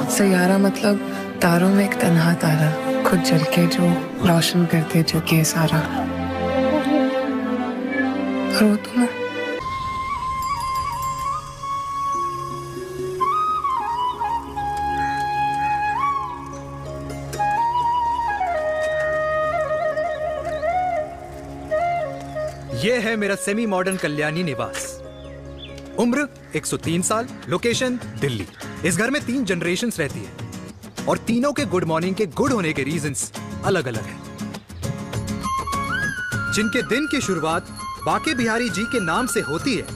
सैयारा मतलब तारों में एक तन्हा तारा, खुद जल के जो रोशन करते जग ये सारा। रो तो मैं। ये है मेरा सेमी मॉडर्न कल्याणी निवास। उम्र 103 साल, लोकेशन दिल्ली। इस घर में 3 जनरेशंस रहती है और तीनों के गुड मॉर्निंग के गुड होने के रीजंस अलग अलग हैं। जिनके दिन की शुरुआत बाके बिहारी जी के नाम से होती है,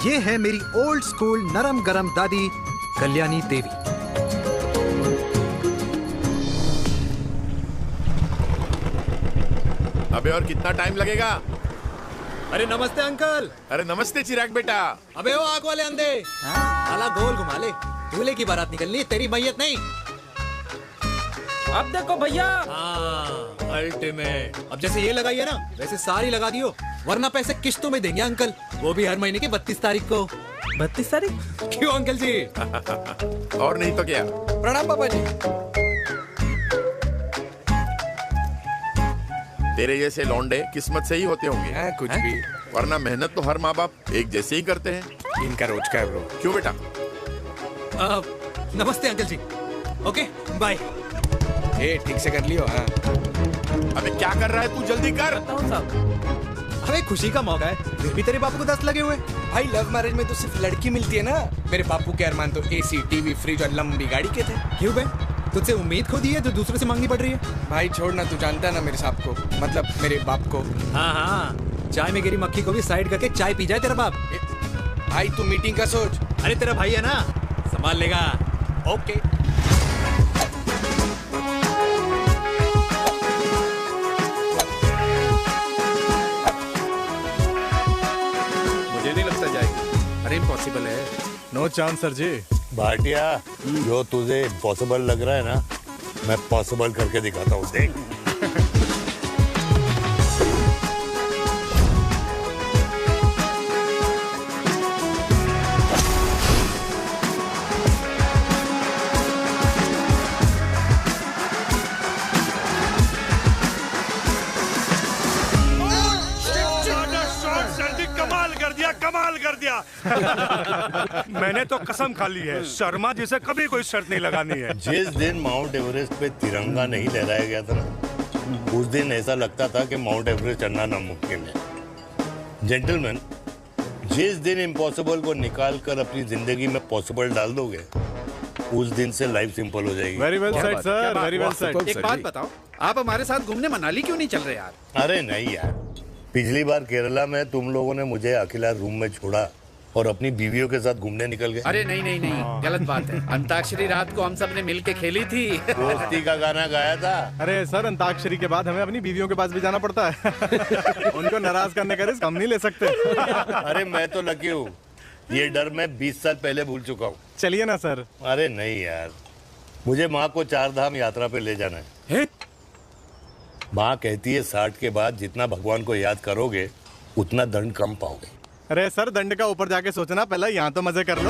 ये है मेरी ओल्ड स्कूल नरम गरम दादी कल्याणी देवी। अबे और कितना टाइम लगेगा? अरे नमस्ते अंकल। अरे नमस्ते चिराग बेटा। अबे वो आग वाले अंधे, साला गोल घुमा ले। दूल्हे की बारात निकलनी, तेरी मैयत नहीं। अब देखो भैया। अल्टीमेट। अब जैसे ये लगाई है ना, वैसे सारी लगा दियो, वरना पैसे किश्तों में देंगे अंकल, वो भी हर महीने की 32 तारीख को। 32 तारीख? क्यों अंकल जी? और नहीं तो क्या। प्रणाम पापा जी। तेरे जैसे लौंडे किस्मत से ही होते होंगे। कुछ भी, वरना मेहनत तो हर माँ बाप एक जैसे ही करते हैं। इनका रोज का है ब्रो। क्यों बेटा? नमस्ते अंकल जी। Okay bye. ठीक से कर लियो। हाँ। अबे क्या कर रहा है तू? जल्दी कर। अबे खुशी का मौका है, फिर भी तेरे बापू को 10 लगे हुए। भाई लव मैरिज में तो सिर्फ लड़की मिलती है ना। मेरे बापू के अरमान तो एसी, टीवी, फ्रिज और लंबी गाड़ी के थे। क्यों बे? तुझसे उम्मीद खो दी है जो दूसरे से मांगनी पड़ रही है? भाई छोड़ ना, तू जानता है ना मेरे साहब को, मतलब मेरे बाप को। हाँ हाँ, चाय में गिरी मक्खी को भी साइड करके चाय पी जाए तेरा बाप। भाई तू मीटिंग का सोच। अरे तेरा भाई है ना, संभाल लेगा। ओके। मुझे नहीं लगता जाएगी। अरे इम्पॉसिबल है। नो चांस सर जी। भाटिया, जो तुझे इम्पॉसिबल लग रहा है ना, मैं पॉसिबल करके दिखाता हूँ, देख। कमाल कर दिया। मैंने तो कसम खा ली है, शर्मा जी से कभी कोई शर्त नहीं लगानी है। जिस दिन माउंट एवरेस्ट पे तिरंगा नहीं लहराया गया था ना, उस दिन ऐसा लगता था कि माउंट एवरेस्ट चढ़ना नामुमकिन है। जेंटलमैन, जिस दिन इम्पॉसिबल को निकाल कर अपनी जिंदगी में पॉसिबल डाल दोगे, उस दिन से लाइफ सिंपल हो जाएगी। Very well said sir, very well said. एक बात बताओ, आप हमारे साथ घूमने मनाली क्यों नहीं चल रहे यार? अरे नहीं यार, पिछली बार केरला में तुम लोगों ने मुझे अकेला रूम में छोड़ा और अपनी बीवियों के साथ घूमने निकल गए। अरे नहीं नहीं नहीं, गलत बात है। अंताक्षरी रात को हम सब ने मिल के खेली थी। दोस्ती का गाना गाया था। अरे सर, अंताक्षरी के बाद हमें अपनी बीवियों के पास भी जाना पड़ता है। उनको नाराज करने का रिस्क हम नहीं ले सकते। अरे मैं तो लकी हूँ, ये डर मैं 20 साल पहले भूल चुका हूँ। चलिए ना सर। अरे नहीं यार, मुझे माँ को 4 धाम यात्रा पे ले जाना है। माँ कहती है 60 के बाद जितना भगवान को याद करोगे उतना दंड कम पाओगे। अरे सर, दंड का ऊपर जाके सोचना, पहले यहाँ तो मजे कर लो।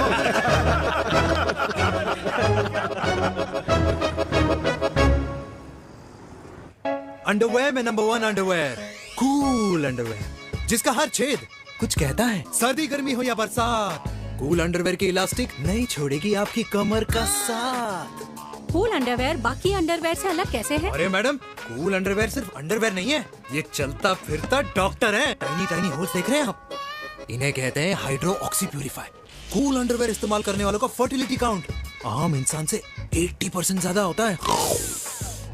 अंडरवेयर में नंबर 1 अंडरवेयर, कूल अंडरवेयर, जिसका हर छेद कुछ कहता है। सर्दी गर्मी हो या बरसात, कूल अंडरवेयर की इलास्टिक नहीं छोड़ेगी आपकी कमर का साथ। कूल अंडरवेयर बाकी अंडरवेयर से अलग कैसे है? अरे मैडम, कूल अंडरवेयर सिर्फ अंडरवेयर नहीं है, ये चलता फिरता डॉक्टर है। टाइनी टाइनी होल्स देख रहे हैं आप? इन्हें कहते हैं hydro oxy purify. Cool underwear इस्तेमाल करने वालों का फर्टिलिटी काउंट आम इंसान से 80% ज्यादा होता है।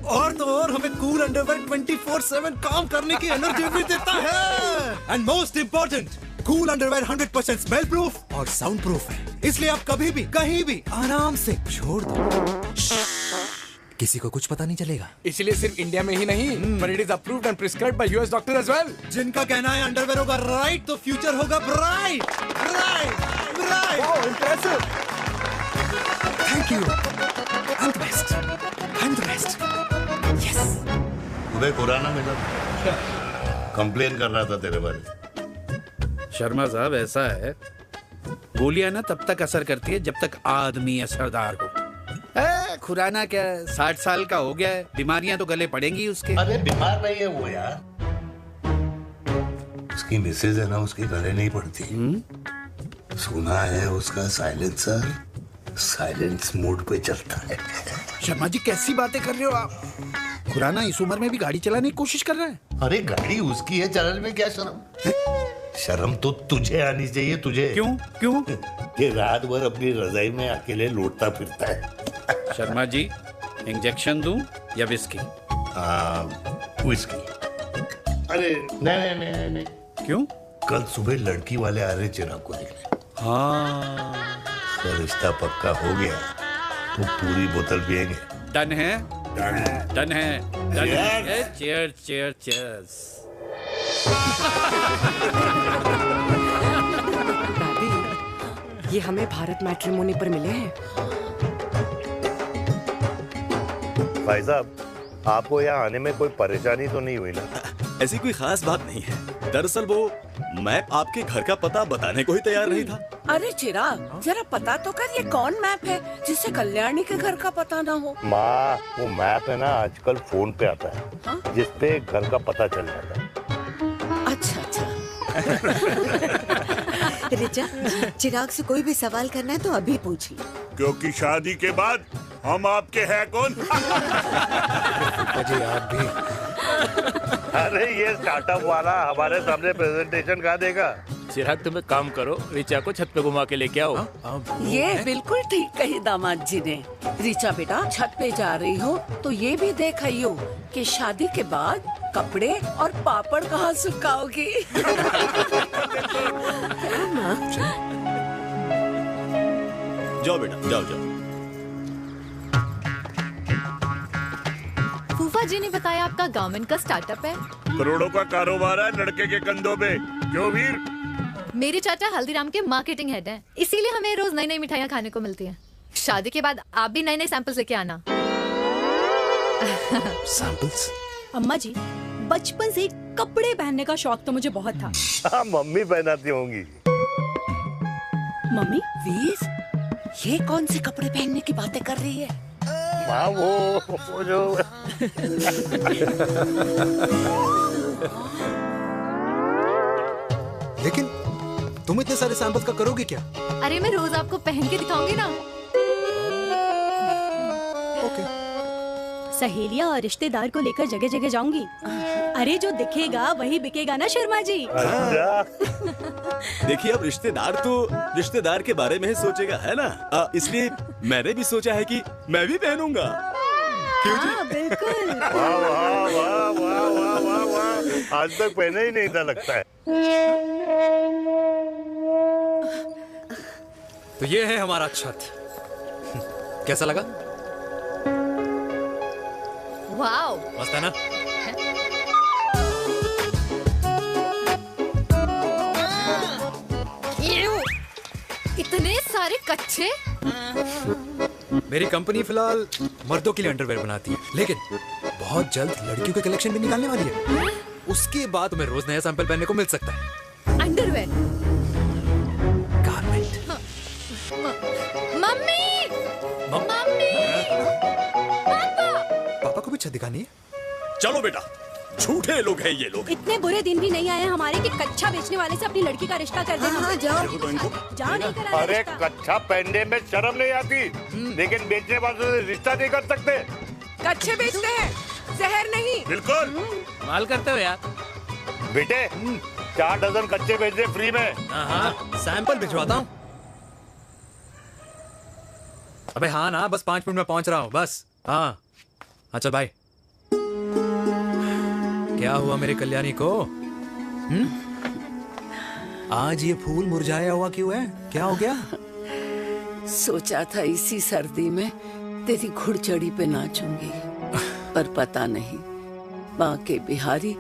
और तो और हमें कूल अंडरवेयर 24/7 काम करने की एनर्जी भी देता है। And most important, cool underwear 100% smell proof और साउंड प्रूफ है, इसलिए आप कभी भी कहीं भी आराम से छोड़ दो, किसी को कुछ पता नहीं चलेगा। इसलिए सिर्फ इंडिया में ही नहीं, but it is approved and prescribed by US doctor as well। जिनका कहना है अंडरवेयर होगा राइट तो फ्यूचर होगा bright. Right right. Wow, impressive. Thank you. I'm the best. I'm the best. Yes. तुम्हें खुराना मिला, कंप्लेन कर रहा था तेरे बारे में। शर्मा साहब, ऐसा है, गोलियां ना तब तक असर करती है जब तक आदमी असरदार हो। खुराना क्या 60 साल का हो गया है, बीमारियां तो गले पड़ेंगी उसके। अरे बीमार नहीं है वो यार, उसकी मिसेज है ना, उसकी गले नहीं पड़ती। सुना है उसका साइलेंसर साइलेंस मोड पे चलता है। शर्मा जी कैसी बातें कर रहे हो आप? खुराना इस उम्र में भी गाड़ी चलाने की कोशिश कर रहा है। अरे गाड़ी उसकी है, चलाने में क्या शर्म? शर्म तो तुझे आनी चाहिए, तुझे। क्यों? ये रात भर अपनी रजाई में अकेले लौटता फिरता है। शर्मा जी इंजेक्शन दूं या विस्की? विस्की। अरे नहीं। क्यों? कल सुबह लड़की वाले आ रहे चिराग को देखने। हाँ तो रिश्ता पक्का हो गया तो पूरी बोतल पिएंगे। डन है। Cheers. चीयर्स। दादी, ये हमें भारत मैट्रिमोनी पर मिले हैं। भाई साहब, आपको यहाँ आने में कोई परेशानी तो नहीं हुई ना? ऐसी कोई खास बात नहीं है। दरअसल वो मैप आपके घर का पता बताने को ही तैयार नहीं था। अरे चिराग, जरा पता तो कर, ये कौन मैप है जिससे कल्याणी के घर का पता ना हो? माँ, वो मैप है ना आजकल फोन पे आता है, जिसपे घर का पता चल जाता है। अच्छा। रिचा, चिराग से कोई भी सवाल करना है तो अभी पूछिए, क्योंकि शादी के बाद हम आपके हैं कौन? अजय आप भी। अरे ये स्टार्टअप वाला हमारे सामने प्रेजेंटेशन कहाँ देगा? चिराग तुम एक काम करो, रिचा को छत पे घुमा के लेके आओ। ये बिल्कुल ठीक कही दामाद जी ने। रिचा बेटा, छत पे जा रही हो तो ये भी देख आइयो कि शादी के बाद कपड़े और पापड़ कहाँ सुखाओगी। जाओ बेटा, जाओ। फूफा जी ने बताया आपका गवर्नमेंट का स्टार्टअप है। करोड़ों का कारोबार है लड़के के कंधों पे। क्यों वीर? मेरे चाचा हल्दीराम के मार्केटिंग हेड हैं, इसीलिए हमें रोज नई नई मिठाइयाँ खाने को मिलती हैं। शादी के बाद आप भी नए नए सैंपल्स लेके आना। सैंपल्स? अम्मा जी, बचपन से कपड़े पहनने का शौक तो मुझे बहुत था। हाँ, मम्मी पहनाती होंगी। मम्मी? वीर, ये कौन से कपड़े पहनने की बातें कर रही है? माँ, वो जो लेकिन तुम इतने सारे सैंपल्स का करोगे क्या? अरे मैं रोज आपको पहन के दिखाऊंगी ना। सहेलियां और रिश्तेदार को लेकर जगह जगह जाऊंगी। अरे जो दिखेगा वही बिकेगा ना शर्मा जी। देखिए अब रिश्तेदार तो रिश्तेदार के बारे में ही सोचेगा, है ना? इसलिए मैंने भी सोचा है कि मैं भी पहनूंगा। हाँ, बिल्कुल। वाह, आज तक पहने ही नहीं था लगता है। तो ये है हमारा छत। कैसा लगा? वाओ, मस्त है ना? इतने सारे कच्चे। मेरी कंपनी फिलहाल मर्दों के लिए अंडरवेयर बनाती है, लेकिन बहुत जल्द लड़कियों के कलेक्शन भी निकालने वाली है। उसके बाद तुम्हें रोज नया सैंपल पहनने को मिल सकता है। अंडरवेयर? गारमेंट। मम्मी! पापा को भी छत दिखानी है। चलो बेटा, झूठे लोग हैं ये लोग। इतने बुरे दिन भी नहीं आए हमारे कि कच्चा बेचने वाले से अपनी लड़की का रिश्ता कर देना। हाँ, जाओ। जाओ, नहीं करा अरे रिश्ता। कच्चा पहनने में शर्म नहीं आती, लेकिन बेचने वालों से रिश्ता नहीं कर सकते। कच्चे बेचते हैं, जहर नहीं। बिल्कुल। माल करते हो यार। बेटे, 4 डजन कच्चे बेच दे फ्री में। हाँ, सैंपल भिजवाता हूँ। अबे हाँ ना, बस 5 मिनट में पहुंच रहा हूँ बस। हाँ, चल भाई। क्या हुआ मेरे कल्याणी को? आज ये फूल मुरझाया हुआ क्यों है? क्या हो गया? सोचा था इसी सर्दी में तेरी घुड़चड़ी पे नाचूंगी, पर पता नहीं बांके बिहारी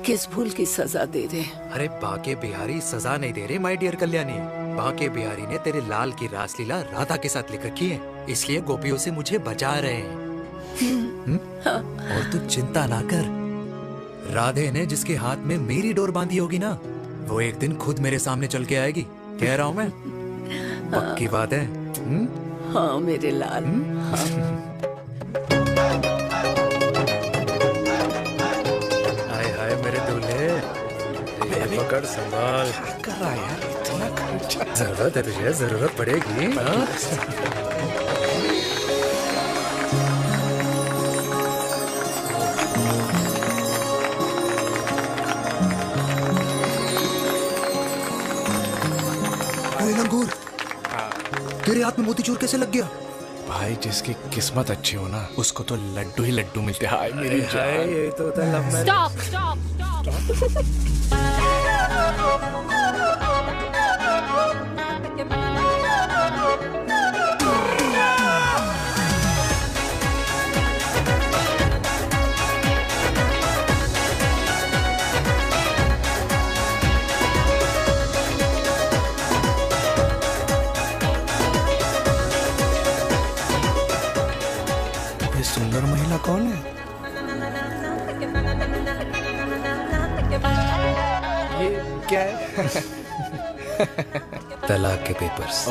किस भूल की सजा दे रहे। अरे बांके बिहारी सजा नहीं दे रहे माय डियर कल्याणी। बांके बिहारी ने तेरे लाल की रासलीला राधा के साथ लिख रखी है, इसलिए गोपियों से मुझे बचा रहे हैं। और तू चिंता ना कर, राधे ने जिसके हाथ में मेरी डोर बांधी होगी ना, वो एक दिन खुद मेरे सामने चल के आएगी। कह रहा हूँ मैं, पक्की बात है। हाँ मेरे लाल। हाँ। हाय हाय मेरे दूल्हे, पकड़ संभाल। कर रहा है यार, इतना खर्चा। जरूरत है तुझे, जरूरत पड़ेगी। हाँ? लंगूर, तेरे हाथ में मोतीचूर कैसे लग गया? भाई जिसकी किस्मत अच्छी हो ना, उसको तो लड्डू ही लड्डू मिलते हैं। हाय मेरी जान। ये तो होता है लव मैरिज। स्टॉप स्टॉप ये सुंदर महिला कौन है? ये क्या है? तलाक के पेपर्स।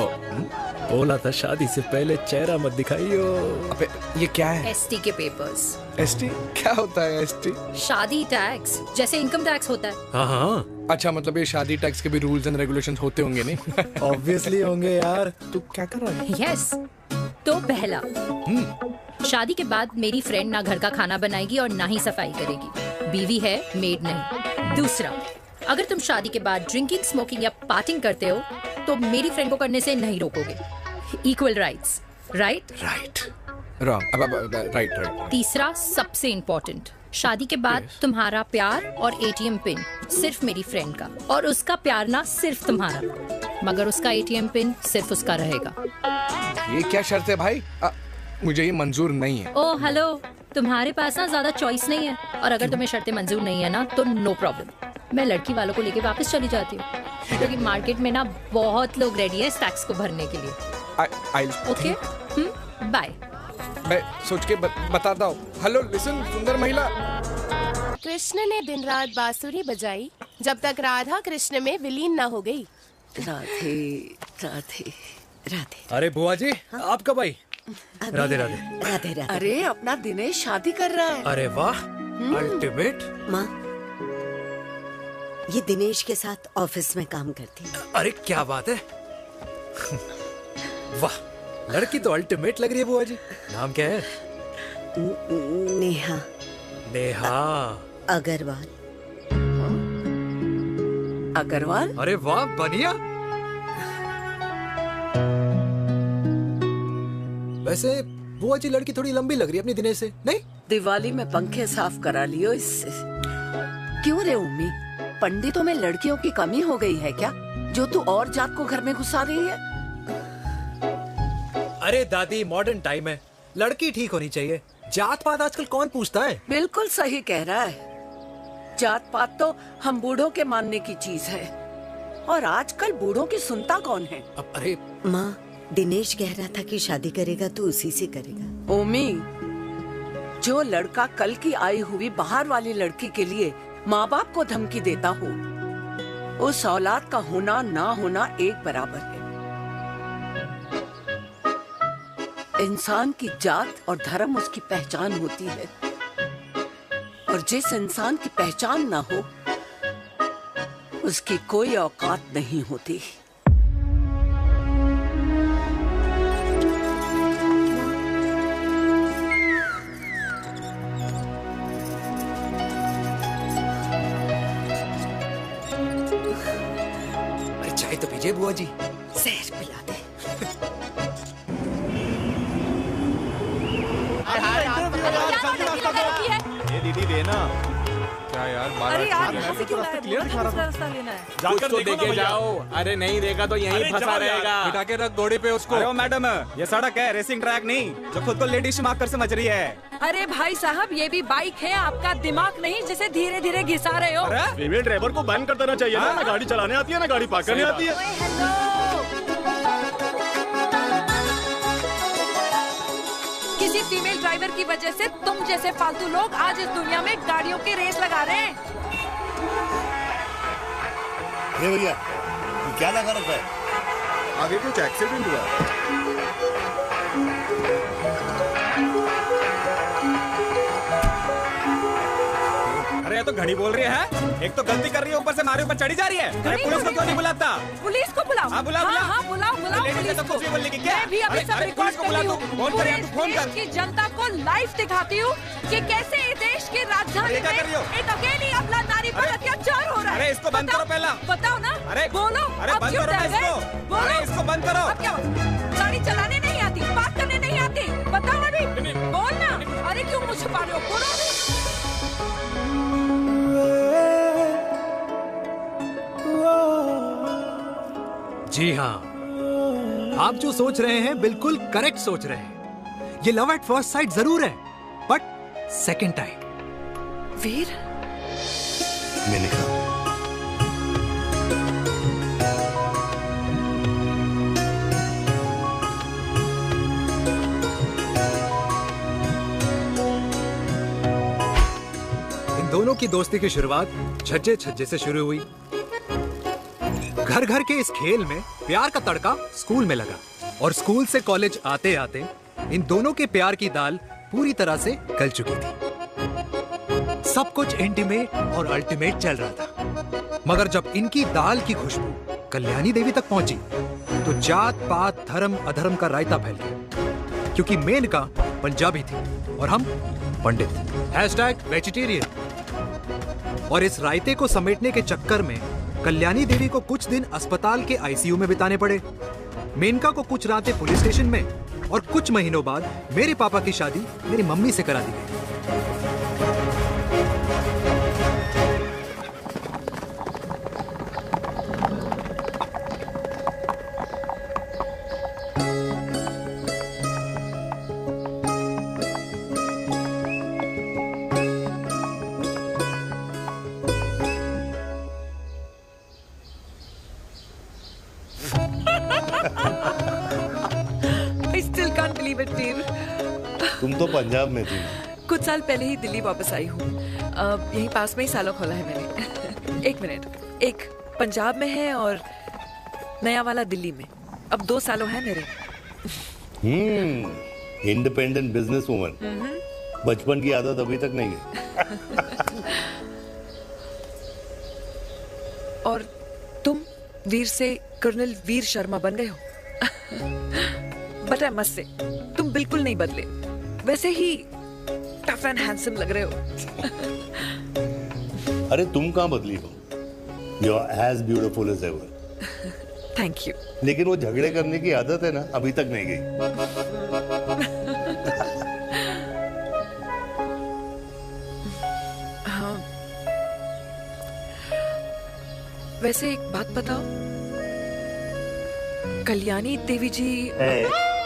बोला था शादी से पहले चेहरा मत दिखाइयो। अबे ये क्या है? एसटी के पेपर्स। एसटी क्या होता है? एसटी शादी टैक्स, जैसे इनकम टैक्स होता है। हाँ हाँ, अच्छा, मतलब ये शादी टैक्स के भी रूल्स एंड रेगुलेशंस होते होंगे नहीं? ऑब्वियसली होंगे यार। तू क्या कर रहा है? यस। तो पहला, शादी के बाद मेरी फ्रेंड ना घर का खाना बनाएगी और ना ही सफाई करेगी। बीवी है, मेड नहीं। दूसरा, अगर तुम शादी के बाद ड्रिंकिंग, स्मोकिंग या पार्टिंग करते हो तो मेरी फ्रेंड को करने से नहीं रोकोगे। Equal rights, right? Right. Wrong. अब राइट राइट। तीसरा, सबसे इम्पोर्टेंट, शादी के बाद तुम्हारा प्यार और एटीएम पिन सिर्फ मेरी फ्रेंड का, और उसका प्यार ना सिर्फ तुम्हारा, मगर उसका एटीएम पिन सिर्फ उसका रहेगा। ये क्या शर्त है भाई? मुझे ये मंजूर नहीं है। ओ हेलो, तुम्हारे पास ना ज्यादा चॉइस नहीं है, और अगर तुम्हें शर्तें मंजूर नहीं है ना तो नो प्रॉब्लम, मैं लड़की वालों को लेके वापस चली जाती हूँ, क्योंकि मार्केट में ना बहुत लोग रेडी है इस टैक्स को भरने के लिए। Okay, bye. मैं सोच के बताता हूँ। हेलो लिसन, सुंदर महिला। कृष्ण ने दिन रात बांसुरी बजाई जब तक राधा कृष्ण में विलीन न हो गई। राधे राधे राधे। अरे बुआ जी, आप कब आई? राधे राधे। राधे राधे। अरे अपना दिनेश शादी कर रहा है। अरे वाह, अल्टीमेट। माँ, ये दिनेश के साथ ऑफिस में काम करती है। अरे क्या बात है। वाह, लड़की तो अल्टीमेट लग रही है बुआ जी। नाम क्या है? नेहा। नेहा अग्रवाल। अग्रवाल? अरे वाह, बढ़िया। वैसे बुआ जी लड़की थोड़ी लंबी लग रही है अपनी दिनेश से, नहीं? दिवाली में पंखे साफ करा लियो इससे। क्यों रे उम्मी, पंडितों में लड़कियों की कमी हो गई है क्या, जो तू और जात को घर में घुसा रही है? अरे दादी, मॉडर्न टाइम है, लड़की ठीक होनी चाहिए। जात पात आजकल कौन पूछता है? बिल्कुल सही कह रहा है। जात पात तो हम बूढ़ों के मानने की चीज है, और आजकल बूढ़ों की सुनता कौन है? अब अरे माँ, दिनेश कह रहा था कि शादी करेगा तो उसी से करेगा। ओमी, जो लड़का कल की आई हुई बाहर वाली लड़की के लिए माँ बाप को धमकी देता हो, उस औलाद का होना ना होना एक बराबर है। इंसान की जात और धर्म उसकी पहचान होती है, और जिस इंसान की पहचान ना हो उसकी कोई औकात नहीं होती। अरे चाय तो पीजिए बुआ जी। जहर पिला दे। ये दीदी देना। क्या यार, अरे यार, रास्ता लेना है। कुछ तो देके जाओ। अरे नहीं देगा तो यहीं फंसा रहेगा। बिठा के रख घोड़े पे उसको। अरे मैडम, ये सड़क है, रेसिंग ट्रैक नहीं जो खुद को लेडीज मार्क कर समझ रही है। अरे भाई साहब, ये भी बाइक है, आपका दिमाग नहीं जिसे धीरे धीरे घिसा रहे हो। फीमेल ड्राइवर को बैन कर देना चाहिए ना गाड़ी चलाने आती है ना गाड़ी पार्क करने आती है। किसी फीमेल ड्राइवर की वजह से तुम जैसे फालतू लोग आज इस दुनिया में गाड़ियों की रेस लगा रहे हैं। ये भैया, क्या लगा रखा है? आगे कुछ एक्सीडेंट हुआ। तो घड़ी बोल रही है। एक तो गलती कर रही है, ऊपर से हमारे ऊपर चढ़ी जा रही है। अरे पुलिस को क्यों नहीं बुलाता? पुलिस को बुलाओ। हाँ बुलाओ बुलाओ। हाँ बुलाओ बुलाओ पुलिस को। कुछ भी बोलने की क्या? मैं भी अभी सब रिकॉर्ड कर रही हूँ। पूरे देश की जनता को लाइव दिखाती हूँ कि कैसे इस देश की राजधानी में एक अकेली अबला नारी पर अत्याचार हो रहा है। अरे इसको बंद करो पहला। बताओ ना। अरे बोलो। अरे बंद करो ना इसको। अरे इसको बंद करो। अब क्या गाड़ी चलाने नहीं आती, बात करने नहीं आती, बताओ अभी। बोल ना। अरे क्यों मुझे छुपा रहे हो? बोलो। जी हाँ, आप जो सोच रहे हैं बिल्कुल करेक्ट सोच रहे हैं। ये लव एट फर्स्ट साइट जरूर है, बट सेकंड टाइम। वीर, मैंने कहा इन दोनों की दोस्ती की शुरुआत छज्जे छज्जे से शुरू हुई। घर घर के इस खेल में प्यार का तड़का स्कूल में लगा, और स्कूल से कॉलेज आते आते इन दोनों के प्यार की दाल पूरी तरह से गल चुकी थी। सब कुछ इंटीमेट और अल्टीमेट चल रहा था, मगर जब इनकी दाल की खुशबू कल्याणी देवी तक पहुंची तो जात पात धर्म अधर्म का रायता फैल गया, क्योंकि मेनका पंजाबी थी और हम पंडित। #वेजिटेरियन। और इस रायते को समेटने के चक्कर में कल्याणी देवी को कुछ दिन अस्पताल के आईसीयू में बिताने पड़े। मेनका को कुछ रातें पुलिस स्टेशन में, और कुछ महीनों बाद मेरे पापा की शादी मेरी मम्मी से करा दी गई। I still can't believe it, वीर। तुम तो पंजाब में थी। कुछ साल पहले ही दिल्ली वापस आई हूँ। यहीं पास में ही सालों खोला है मैंने। एक मिनट, एक पंजाब में है और नया वाला दिल्ली में। अब 2 सालों है मेरे। Independent business woman. बचपन की आदत अभी तक नहीं है। और तुम वीर से कर्नल वीर शर्मा बन गए हो। बट आई मस्ट से, तुम बिल्कुल नहीं बदले, वैसे ही टफ एंड हैंडसम लग रहे हो। अरे तुम कहाँ बदली हो? You are as beautiful as ever. Thank you. लेकिन वो झगड़े करने की आदत है ना, अभी तक नहीं गई। हाँ। वैसे एक बात बताओ, कल्याणी देवी जी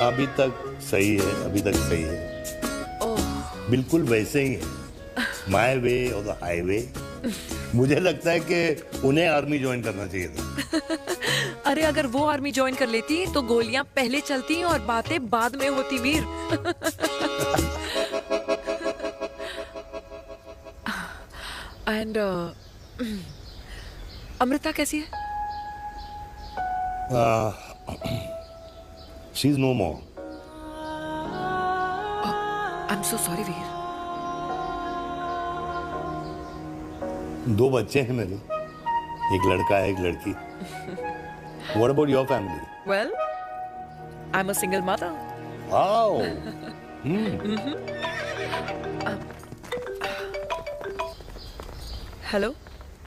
अभी तक सही है, अभी तक सही है। बिल्कुल वैसे ही है, माय वे और द हाईवे। मुझे लगता है कि उन्हें आर्मी ज्वाइन करना चाहिए था। अरे अगर वो आर्मी ज्वाइन कर लेती तो गोलियां पहले चलती और बातें बाद में होती, वीर। एंड अमृता कैसी है? She is no more. I am so sorry Veer. 2 बच्चे हैं मेरे, एक लड़का है, एक लड़की। What about your family? Well, I'm a single mother. Wow. Hello.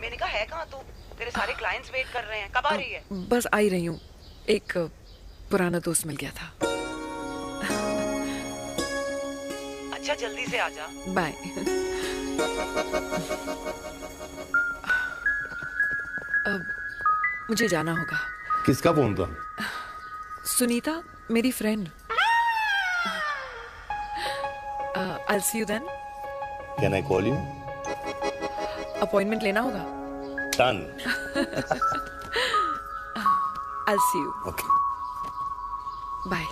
मैंने कहा है कहाँ तू? तेरे सारे क्लाइंट्स वेट कर रहे हैं, कब आ रही है? बस आ ही रही हूँ, एक पुराना दोस्त मिल गया था। अच्छा जल्दी से आ जा। बाय। अब मुझे जाना होगा। किसका फोन था? सुनीता, मेरी friend. I'll see you then. Can I call you? Appointment लेना होगा। Done. I'll see you. Okay. Bye.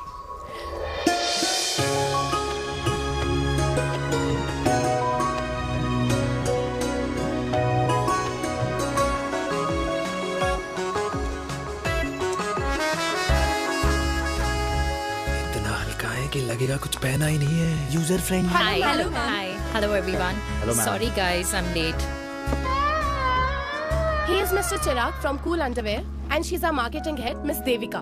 इतना हल्का है कि लगेगा कुछ पहना ही नहीं है। User friendly. Hi. Hello. Hi. Hello everyone. Hello, ma'am. Sorry guys, I'm late. He is Mr. Chirag from Cool Underwear and she's our marketing head, Miss Devika.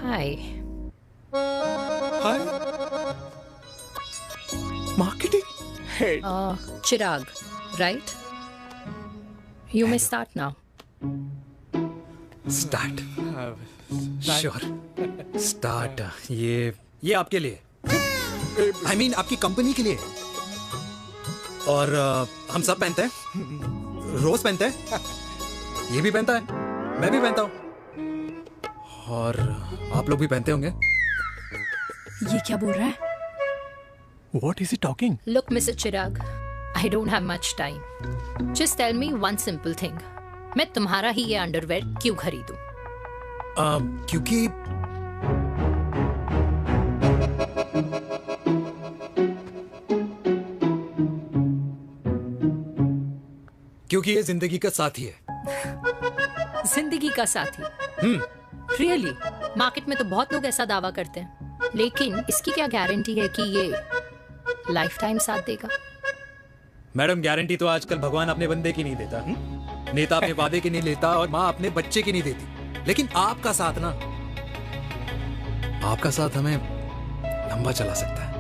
Hi. Hi. Marketing head. Chirag, right? You may start now. Start sure start ये आपके लिए I mean आपकी company के लिए और हम सब पहनते हैं रोज पहनते हैं ये भी पहनता है मैं भी पहनता हूँ और आप लोग भी पहनते होंगे ये क्या बोल रहा है? What is he talking? Look, Mr. Chirag, I don't have much time. Just tell me one simple thing. मैं तुम्हारा ही ये अंडरवेयर क्यों खरीदूं? क्योंकि ये जिंदगी का साथी है। जिंदगी का साथी? Really? मार्केट में तो बहुत लोग ऐसा दावा करते हैं, लेकिन इसकी क्या गारंटी है कि ये लाइफ टाइम साथ देगा? मैडम गारंटी तो आजकल भगवान अपने बंदे की नहीं देता, नेता अपने वादे की नहीं लेता और माँ अपने बच्चे की नहीं देती, लेकिन आपका साथ ना, आपका साथ हमें लंबा चला सकता है।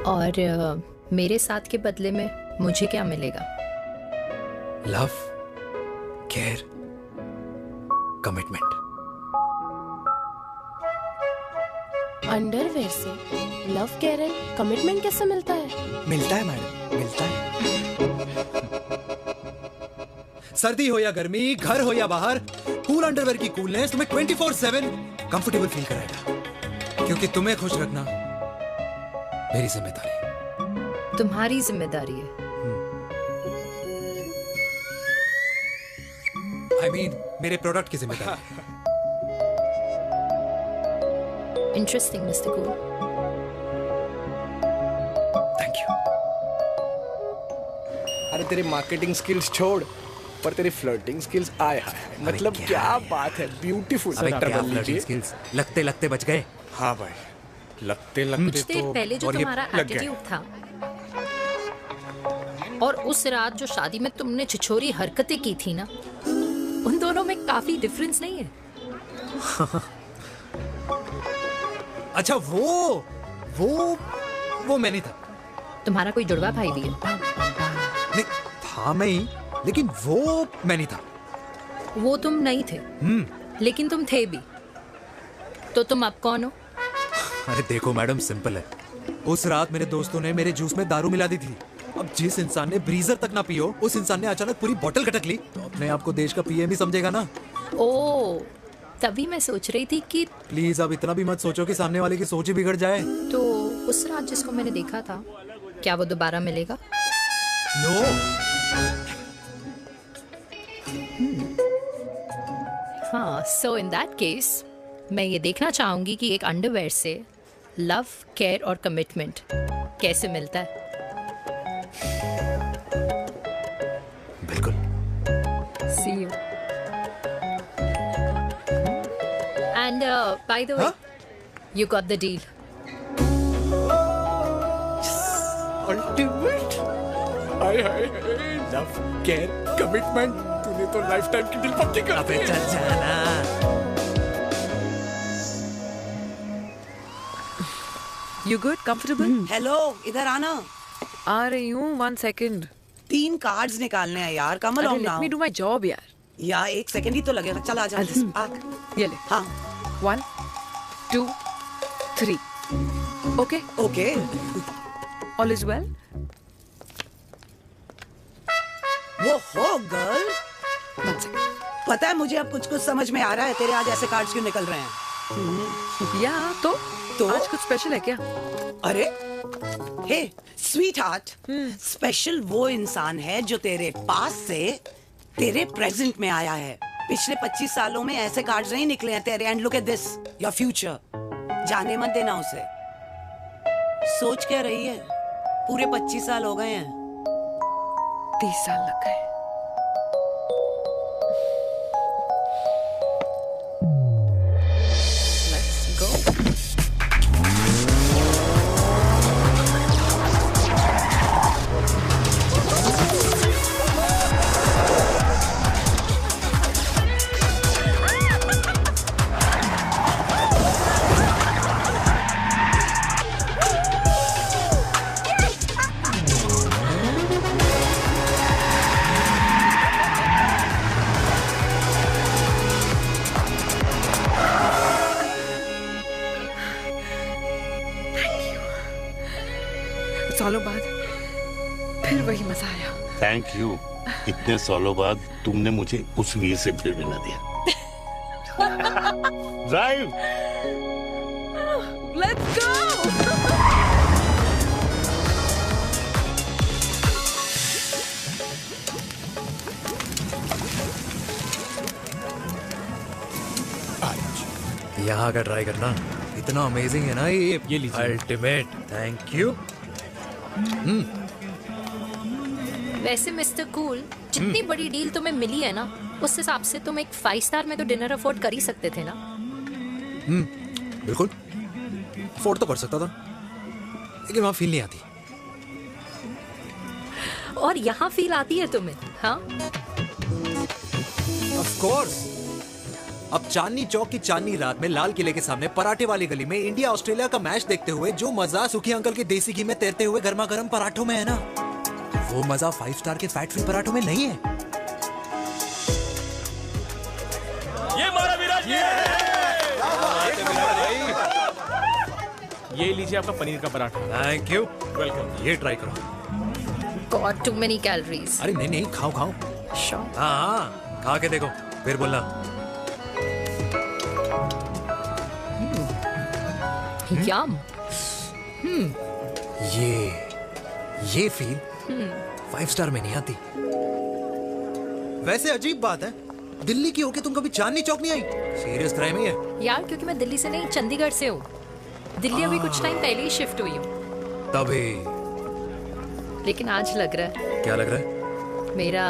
और मेरे साथ के बदले में मुझे क्या मिलेगा? Love, care, commitment. अंडरवेयर से लव, केयर एंड कमिटमेंट कैसे मिलता है? मिलता है मैडम, मिलता है। सर्दी हो या गर्मी, घर हो या बाहर, कूल अंडरवेयर की कूलनेस तुम्हें 24/7 कंफर्टेबल फील कराएगा, क्योंकि तुम्हें खुश रखना मेरी जिम्मेदारी है। तुम्हारी जिम्मेदारी है? I mean, मेरे प्रोडक्ट की जिम्मेदारी है। Interesting, Mr. Cool. Thank you. अरे तेरे मार्केटिंग स्किल्स छोड़, पर तेरी फ्लर्टिंग स्किल्स आए हाय, मतलब क्या बात है, ब्यूटीफुल। स्किल्स लगते लगते बच गए। हाँ भाई, लगते लगते कुछ देर पहले जो तुम्हारा एटीट्यूड था और उस रात जो शादी में तुमने छिछोरी हरकतें की थी ना, उन दोनों में काफी डिफरेंस नहीं है? अच्छा वो मैं नहीं था। तुम्हारा कोई जुड़वा भाई भी है? नहीं था मैं ही, लेकिन वो मैं नहीं था। वो तुम नहीं थे, लेकिन तुम थे भी। तो तुम अब कौन हो? अरे देखो मैडम, सिंपल है। उस रात मेरे दोस्तों ने मेरे जूस में दारू मिला दी थी। अब जिस इंसान ने ब्रीजर तक ना पियो, उस इंसान ने अचानक पूरी बोतल गटक ली, तो अपने आप को देश का पीएम ही समझेगा ना। ओ, तभी मैं सोच रही थी कि प्लीज अब इतना भी मत सोचो कि सामने वाले की सोच ही बिगड़ जाए। तो उस रात जिसको मैंने देखा था, क्या वो दोबारा मिलेगा? नो। हाँ, सो इन दैट केस मैं ये देखना चाहूंगी कि एक अंडरवेयर से लव, केयर और कमिटमेंट कैसे मिलता है। बिल्कुल। See you. And by the way, you got the deal. Ultimate. Hi hi, love, care, commitment, तूने तो लाइफ टाइम की डील पक्की कर दी। चल जाना। You good? Comfortable? हेलो, इधर आना। आ रही हूँ, 1 second. 3 कार्ड्स निकालने हैं यार, कमल on Let me do my job यार. यार 1 सेकंड ही तो लगेगा, चल आ जा। ये ले. हाँ. 1, 2, 3. Okay? Okay. All is well? वो हो गर्ल। पता है मुझे अब कुछ समझ में आ रहा है, तेरे आज ऐसे कार्ड्स क्यों निकल रहे हैं? या तो आज कुछ स्पेशल है क्या? अरे हे स्वीट हार्ट, स्पेशल वो इंसान है जो तेरे पास से तेरे प्रेजेंट में आया है। पिछले 25 सालों में ऐसे कार्ड्स नहीं निकले हैं तेरे। And look at this, your future. जाने मत देना उसे। सोच क्या रही है, पूरे 25 साल हो गए हैं। 30 साल लग गए। सालों बाद फिर वही मजा आया। Thank you. इतने सालों बाद तुमने मुझे उस वीर से फिर मिला दिया। ड्राइव। Let's go. यहाँ का ट्राई करना, इतना अमेजिंग है ना ये लीजिए अल्टीमेट। Thank you. वैसे मिस्टर कूल, जितनी बड़ी डील तुम्हें मिली है ना, उस हिसाब से तुम एक 5 स्टार में तो डिनर अफोर्ड कर ही सकते थे ना। बिल्कुल अफोर्ड तो कर सकता था, लेकिन वहां फील नहीं आती। और यहाँ फील आती है तुम्हें? हाँ, ऑफ कोर्स। अब चांदनी चौक की चांदनी रात में लाल किले के सामने पराठे वाली गली में इंडिया ऑस्ट्रेलिया का मैच देखते हुए जो मजा सुखी अंकल के देसी घी में तैरते हुए गर्मा गर्म पराठों में है ना, वो मजा 5 स्टार के फैट फ्री पराठों में नहीं है। ये मारा विराज। ये लीजिए आपका पनीर का पराठा। Thank you. वेलकम। ये ट्राई करो। God too many calories. अरे नहीं नहीं, खाओ खाओ। श्योर। हाँ, खा के देखो फिर बोलना। यम। ये फील 5 स्टार में नहीं आती। वैसे अजीब बात है, दिल्ली की होके तुम कभी चांदनी चौक नहीं आई? सीरियस क्राइम ही है यार, क्योंकि मैं दिल्ली से नहीं, चंडीगढ़ से हूँ। दिल्ली अभी कुछ टाइम पहले ही शिफ्ट हुई हूँ। तभी। लेकिन आज लग रहा है। क्या लग रहा है? मेरा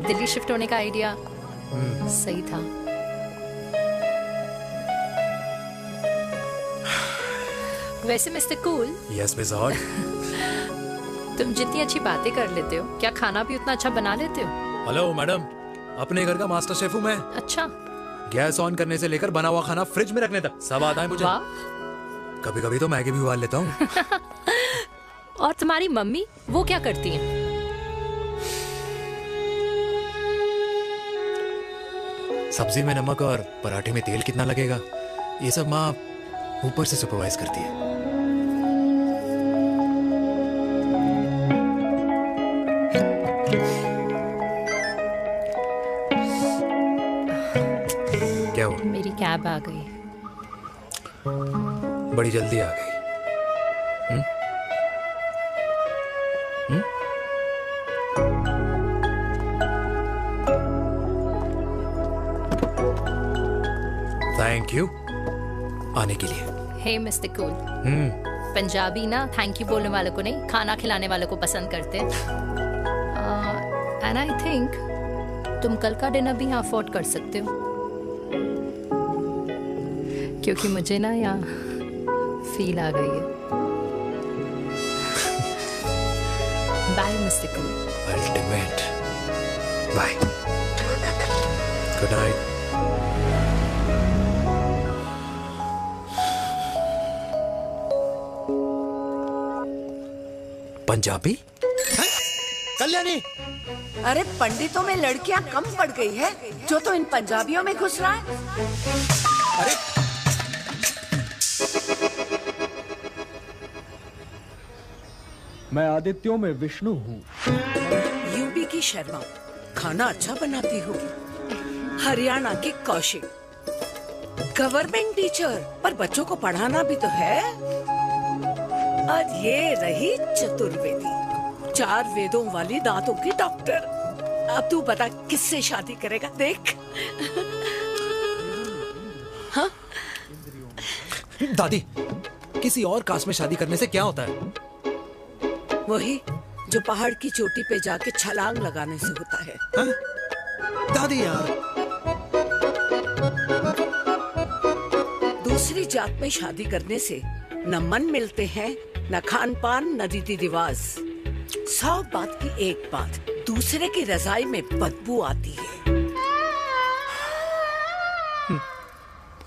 दिल्ली शिफ्ट होने का आइडिया सही था। वैसे mister cool. Yes miss hot. तुम जितनी अच्छी बातें कर लेते हो, क्या खाना भी उतना अच्छा बना लेते हो? हेलो मैडम, अपने घर का मास्टर शेफ हूँ मैं। अच्छा। गैस ऑन करने से लेकर बना हुआ खाना फ्रिज में रखने तक सब आता है मुझे। कभी कभी तो मैगी भी उबाल लेता हूँ। और तुम्हारी मम्मी, वो क्या करती हैं? सब्जी में नमक और पराठे में तेल कितना लगेगा, ये सब माँ ऊपर से सुपरवाइज करती है। क्या हुआ? मेरी कैब आ गई। बड़ी जल्दी आ गई। थैंक यू आने के लिए। हे मिस्टर कूल, पंजाबी ना थैंक यू बोलने वालों को नहीं, खाना खिलाने वालों को पसंद करते हैं। एंड आई थिंक तुम कल का डिनर भी यहाँ अफोर्ड कर सकते हो, क्योंकि मुझे ना यहाँ फील आ गई है। Bye mister cool. Ultimate. Bye. Good night. Punjabi? Kalyani. अरे पंडितों में लड़कियां कम पड़ गई है जो तो इन पंजाबियों में घुस रहा है। अरे मैं आदित्यों में विष्णु हूँ। यूपी की शर्मा, खाना अच्छा बनाती होगी। हरियाणा की कौशिक, गवर्नमेंट टीचर, पर बच्चों को पढ़ाना भी तो है। और ये रही चतुर्वेदी, 4 वेदों वाली दांतों की डॉक्टर। अब तू बता किससे शादी करेगा? देख। हाँ? दादी, किसी और कास्ट में शादी करने से क्या होता है? वही जो पहाड़ की चोटी पे जाके छलांग लगाने से होता है। हा? दादी यार। दूसरी जात में शादी करने से न मन मिलते हैं, न खान पान, न रीति रिवाज। 100 बात की एक बात, दूसरे की रजाई में बदबू आती है।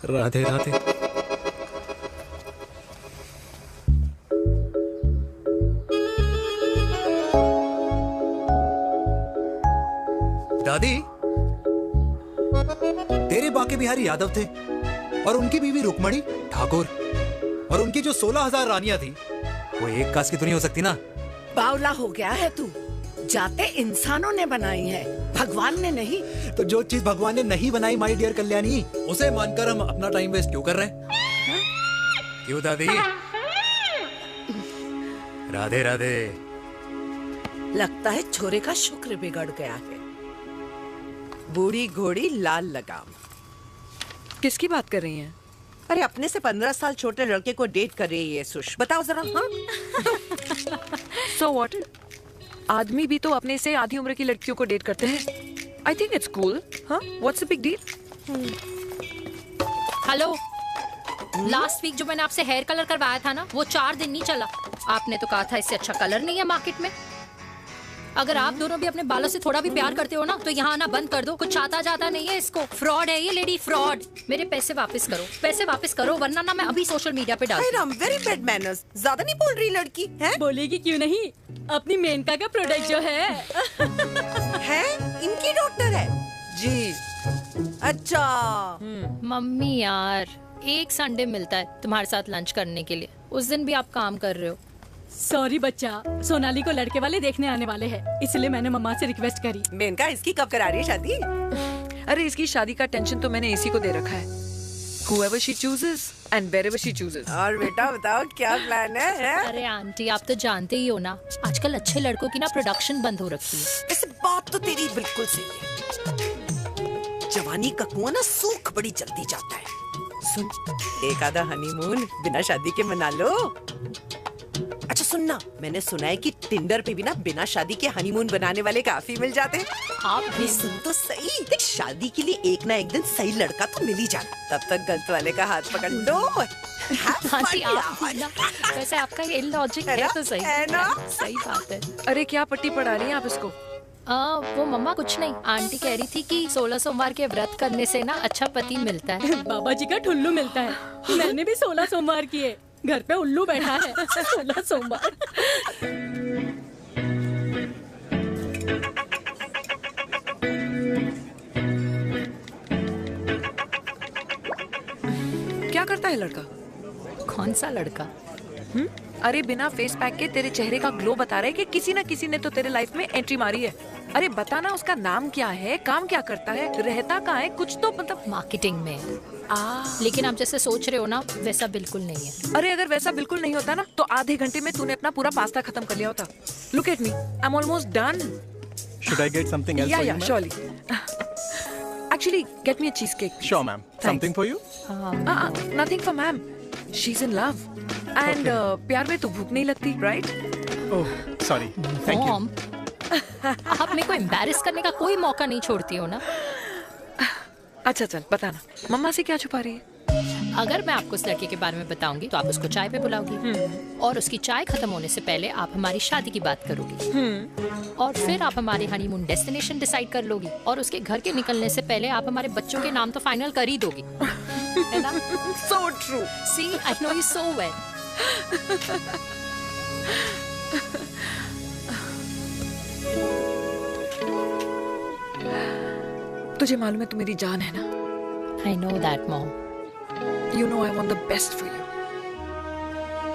राधे राधे। दादी, तेरे बाके बिहारी यादव थे और उनकी बीवी रुक्मणी ठाकुर, और उनकी जो 16,000 रानियां थी वो एक कास्ट की तो नहीं हो सकती ना। बावला हो गया है तू। जाते इंसानों ने बनाई है, भगवान ने नहीं। तो जो चीज भगवान ने नहीं बनाई माय डियर कल्याणी, उसे मानकर हम अपना टाइम वेस्ट क्यों कर रहे हैं? क्यों दादी? राधे राधे। लगता है छोरे का शुक्र बिगड़ गया है। बूढ़ी घोड़ी लाल लगाम। किसकी बात कर रही हैं? अरे अपने से 15 साल छोटे लड़के को डेट कर रही है सुश, बताओ जरा। हाँ? So what? आदमी भी तो अपने से आधी उम्र की लड़कियों को डेट करते हैं। I think it's cool. हाँ? What's the big deal? Hello, last week जो मैंने आपसे हेयर कलर करवाया था ना, वो 4 दिन नहीं चला। आपने तो कहा था इससे अच्छा कलर नहीं है मार्केट में। अगर आप दोनों भी अपने बालों से थोड़ा भी प्यार करते हो ना, तो यहाँ आना बंद कर दो। कुछ आता जाता नहीं है इसको। फ्रॉड है ये लेडी, फ्रॉड। मेरे पैसे वापस करो, पैसे वापस करो, वरना ना मैं अभी सोशल मीडिया पे डालूंगी। Ram, very bad manners. ज्यादा नहीं बोल रही लड़की है? बोलेगी क्यों नहीं? अपनी मेनका का प्रोडक्ट जो है इनकी डॉक्टर है जी। अच्छा मम्मी यार, एक संडे मिलता है तुम्हारे साथ लंच करने के लिए, उस दिन भी आप काम कर रहे हो। सॉरी बच्चा, सोनाली को लड़के वाले देखने आने वाले हैं, इसलिए मैंने मम्मा से रिक्वेस्ट करी। मेनका, इसकी कब करा रही है शादी? अरे इसकी शादी का टेंशन तो मैंने इसी को दे रखा है। Whoever she chooses and wherever she chooses. और बेटा बताओ क्या प्लान है? अरे आंटी, आप तो जानते ही हो ना, आजकल अच्छे लड़कों की ना प्रोडक्शन बंद हो रखी है। इस बात तो तेरी बिल्कुल सही है। जवानी का कुआं ना सूख बड़ी जल्दी जाता है। सुन, एक आधा हनीमून बिना शादी के मना लो। अच्छा सुनना, मैंने सुना है कि टिंडर पे भी ना बिना शादी के हनीमून बनाने वाले काफी मिल जाते हैं। आप भी सुन तो सही, देख शादी के लिए एक ना एक दिन सही लड़का तो मिल ही जाना, तब तक गलत वाले का हाथ पकड़ लो। आंटी आप भी ना, वैसे आपका ये लॉजिक है तो सही है ना? सही बात है। अरे क्या पट्टी पढ़ा रही हैं आप इसको? वो मम्मा कुछ नहीं, आंटी कह रही थी कि 16 सोमवार के व्रत करने से ना अच्छा पति मिलता है। बाबा जी का ठुल्लू मिलता है। मैंने भी 16 सोमवार किए, घर पे उल्लू बैठा है। 16 सोमवार। क्या करता है लड़का? कौन सा लड़का? अरे बिना फेस पैक के तेरे चेहरे का ग्लो बता रहा है कि किसी ना किसी ने तो तेरे लाइफ में एंट्री मारी है। अरे बताना, उसका नाम क्या है, काम क्या करता है, रहता कहाँ है, कुछ तो मतलब। मार्केटिंग में। लेकिन आप जैसे सोच रहे हो ना, वैसा बिल्कुल नहीं है। अरे अगर वैसा बिल्कुल नहीं होता ना, तो आधे घंटे में तूने अपना पूरा पास्ता खत्म कर लिया होता। Look at me, I'm almost done. Should I get something else for you, ma'am? Surely. Actually, get me a cheesecake. Sure, ma'am. Something for you? Nothing for ma'am. She's in love. And प्यार में तो भूख नहीं लगती, right? Oh, sorry. Thank you. आप मेरे को embarrass करने का कोई मौका नहीं छोड़ती हो ना। अच्छा चल बताना, मम्मा से क्या छुपा रही है? अगर मैं आपको उस लड़के के बारे में बताऊंगी तो आप उसको चाय पे बुलाओगी, और उसकी चाय खत्म होने से पहले आप हमारी शादी की बात करोगी, और फिर आप हमारे हनीमून डेस्टिनेशन डिसाइड कर लोगी, और उसके घर के निकलने से पहले आप हमारे बच्चों के नाम तो फाइनल कर ही दोगी, है ना? So true. See, I know you so well. तुझे मालूम है तू मेरी जान है ना? I know that, Mom. You know I want the best for you.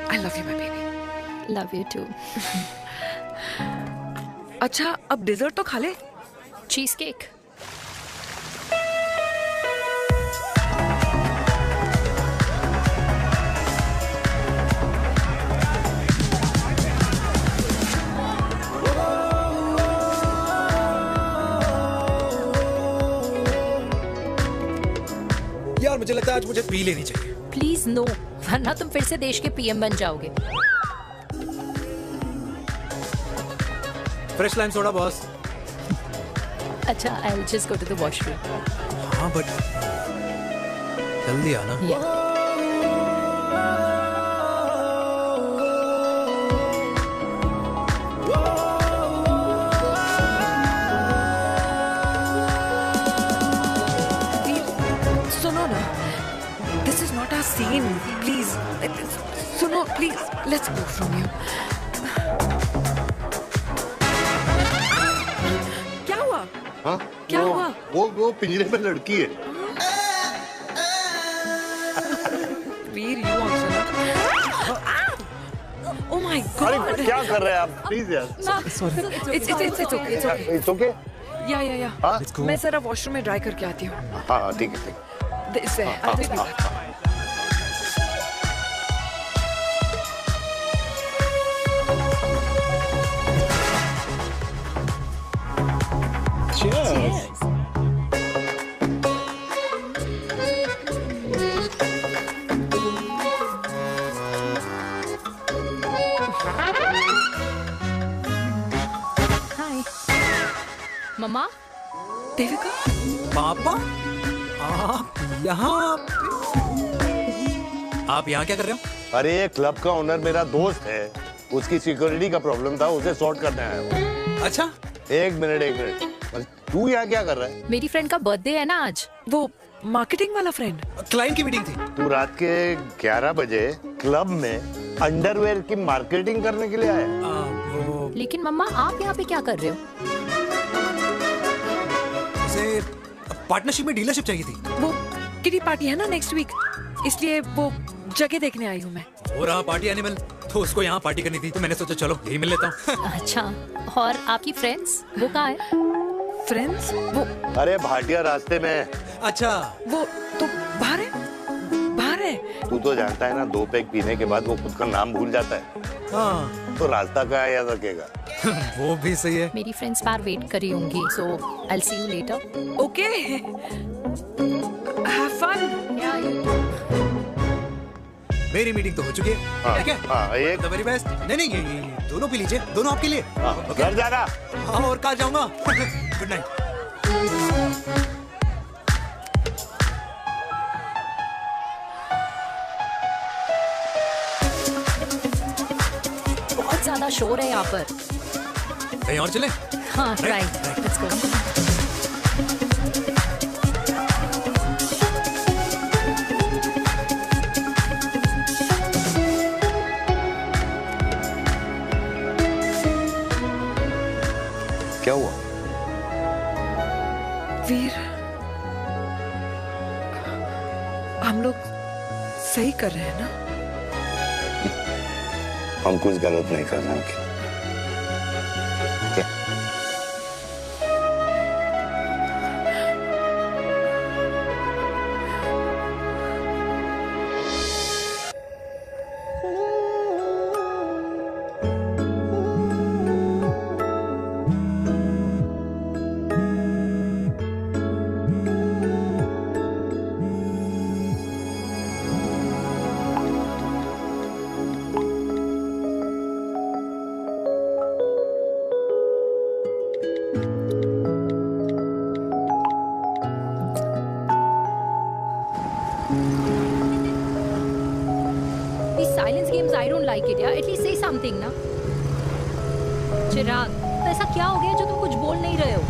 I love you, my baby. Love you too. अच्छा, अब डिजर्ट तो खा ले। Cheese cake. यार मुझे लगता है आज मुझे पी लेनी चाहिए। प्लीज नो, वरना तुम फिर से देश के पीएम बन जाओगे। Fresh lime soda boss. अच्छा, I'll just go to the washroom. हाँ बट जल्दी आना। Yeah. सुनो ना, this is not our scene. Please, सुनो please, let's go from here. क्या हुआ? हाँ? क्या हुआ? वो पिंजरे में लड़की है। वीर, you also. Oh my my God, अरे क्या कर रहे हैं आप? प्लीज यार। It's okay. या मैं जरा वॉशरूम में ड्राई करके आती हूँ। हाँ ठीक है, ठीक है। मम्मा, देविका, पापा, आप यहाँ क्या कर रहे हो? अरे ये क्लब का ओनर मेरा दोस्त है, उसकी सिक्योरिटी का प्रॉब्लम था, उसे सॉर्ट करने आया हूँ। अच्छा, एक मिनट। तू यहाँ क्या कर रहा है? मेरी फ्रेंड का बर्थडे है ना आज। वो मार्केटिंग वाला फ्रेंड, क्लाइंट की मीटिंग थी। तू रात के 11 बजे क्लब में अंडरवेयर की मार्केटिंग करने के लिए आया? लेकिन मम्मा, आप यहाँ पे क्या कर रहे हो? पार्टनरशिप में डीलरशिप चाहिए थी। वो किटी पार्टी है ना नेक्स्ट वीक, इसलिए वो जगह देखने आई हूँ मैं। हो रहा पार्टी एनिमल, तो उसको यहाँ पार्टी करनी थी, तो मैंने सोचा चलो यही मिल लेता हूँ। अच्छा, और आपकी फ्रेंड्स वो कहाँ है? फ्रेंड्स वो, अरे भाटिया रास्ते में। अच्छा, वो तो बाहर है। तू तो जानता है ना, 2 पैक पीने के बाद वो खुद का नाम भूल जाता है। हाँ। तो रास्ता कहाँ याद रखेगा? वो भी सही है। मेरी फ्रेंड्स बाहर वेट कर रही होंगी, so I will see you later. Okay, have fun. मेरी मीटिंग तो हो चुकी है। ठीक है? हाँ, एक द वेरी बेस्ट। नहीं, ये दोनों पी लीजिए, दोनों आपके लिए। घर जाना। हाँ, और कहाँ जाऊंगा? Good night. बहुत ज्यादा शोर है यहाँ पर। कहीं और चलें? हाँ, राइट, लेट्स गो। क्या हुआ? वीर, हम लोग सही कर रहे हैं ना? हम कुछ गलत नहीं कर रहे हैं। क्या? ना चिराग, तो ऐसा क्या हो गया जो तुम कुछ बोल नहीं रहे हो?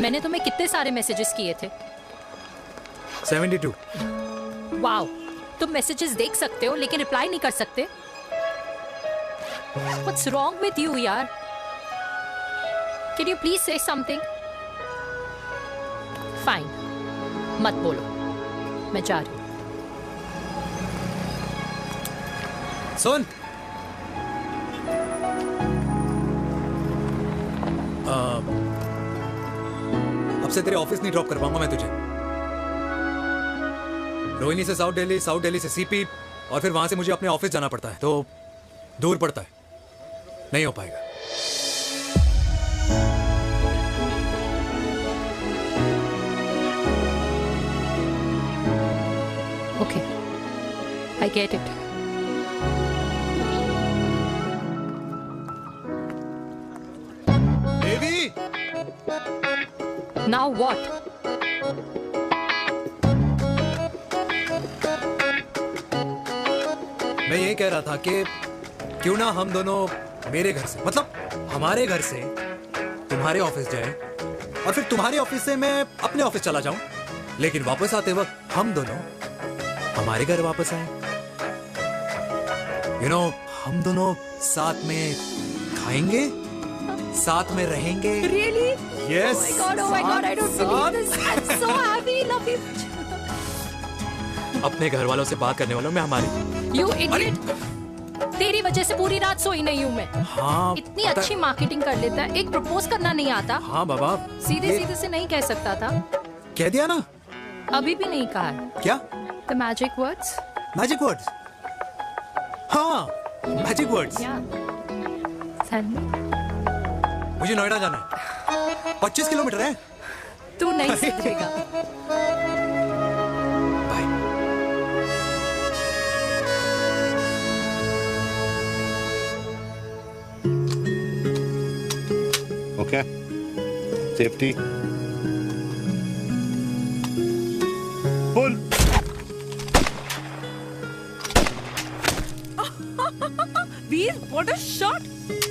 मैंने तुम्हें कितने सारे मैसेजेस किए थे? 72। वाओ, तुम मैसेजेस देख सकते हो लेकिन रिप्लाई नहीं कर सकते? What's wrong with you, यार? Can you please say something? Fine, मत बोलो, मैं जा रही हूँ। सुन, अब से तेरे ऑफिस नहीं ड्रॉप कर पाऊंगा मैं तुझे। रोहिणी से साउथ दिल्ली से सीपी, और फिर वहां से मुझे अपने ऑफिस जाना पड़ता है, तो दूर पड़ता है, नहीं हो पाएगा। Okay, I get it. Devi, now what? मैं ये कह रहा था कि क्यों ना हम दोनों मेरे घर से, मतलब हमारे घर से तुम्हारे ऑफिस जाए, और फिर तुम्हारे ऑफिस से मैं अपने ऑफिस चला जाऊं, लेकिन वापस आते वक्त हम दोनों हमारे घर वापस आए। हम दोनों साथ में खाएंगे, साथ में रहेंगे। Really? Yes. Oh my God, I don't believe this. I'm so happy, love you. अपने घर वालों से बात करने वालों में हमारी। You idiot. तेरी वजह से पूरी रात सोई नहीं हूँ मैं। हाँ, इतनी अच्छी मार्केटिंग कर लेता है, एक प्रपोज करना नहीं आता। हाँ बाबा, सीधे सीधे से नहीं कह सकता था। कह दिया ना। अभी भी नहीं कहा है। क्या? The magic words. Magic words. हाँ, मैजिक वर्ड्स। Tell me. मुझे नोएडा जाना है। 25 किलोमीटर है। तू नहीं सीखेगा। Okay. Safety. Pull. Veer, what a shot!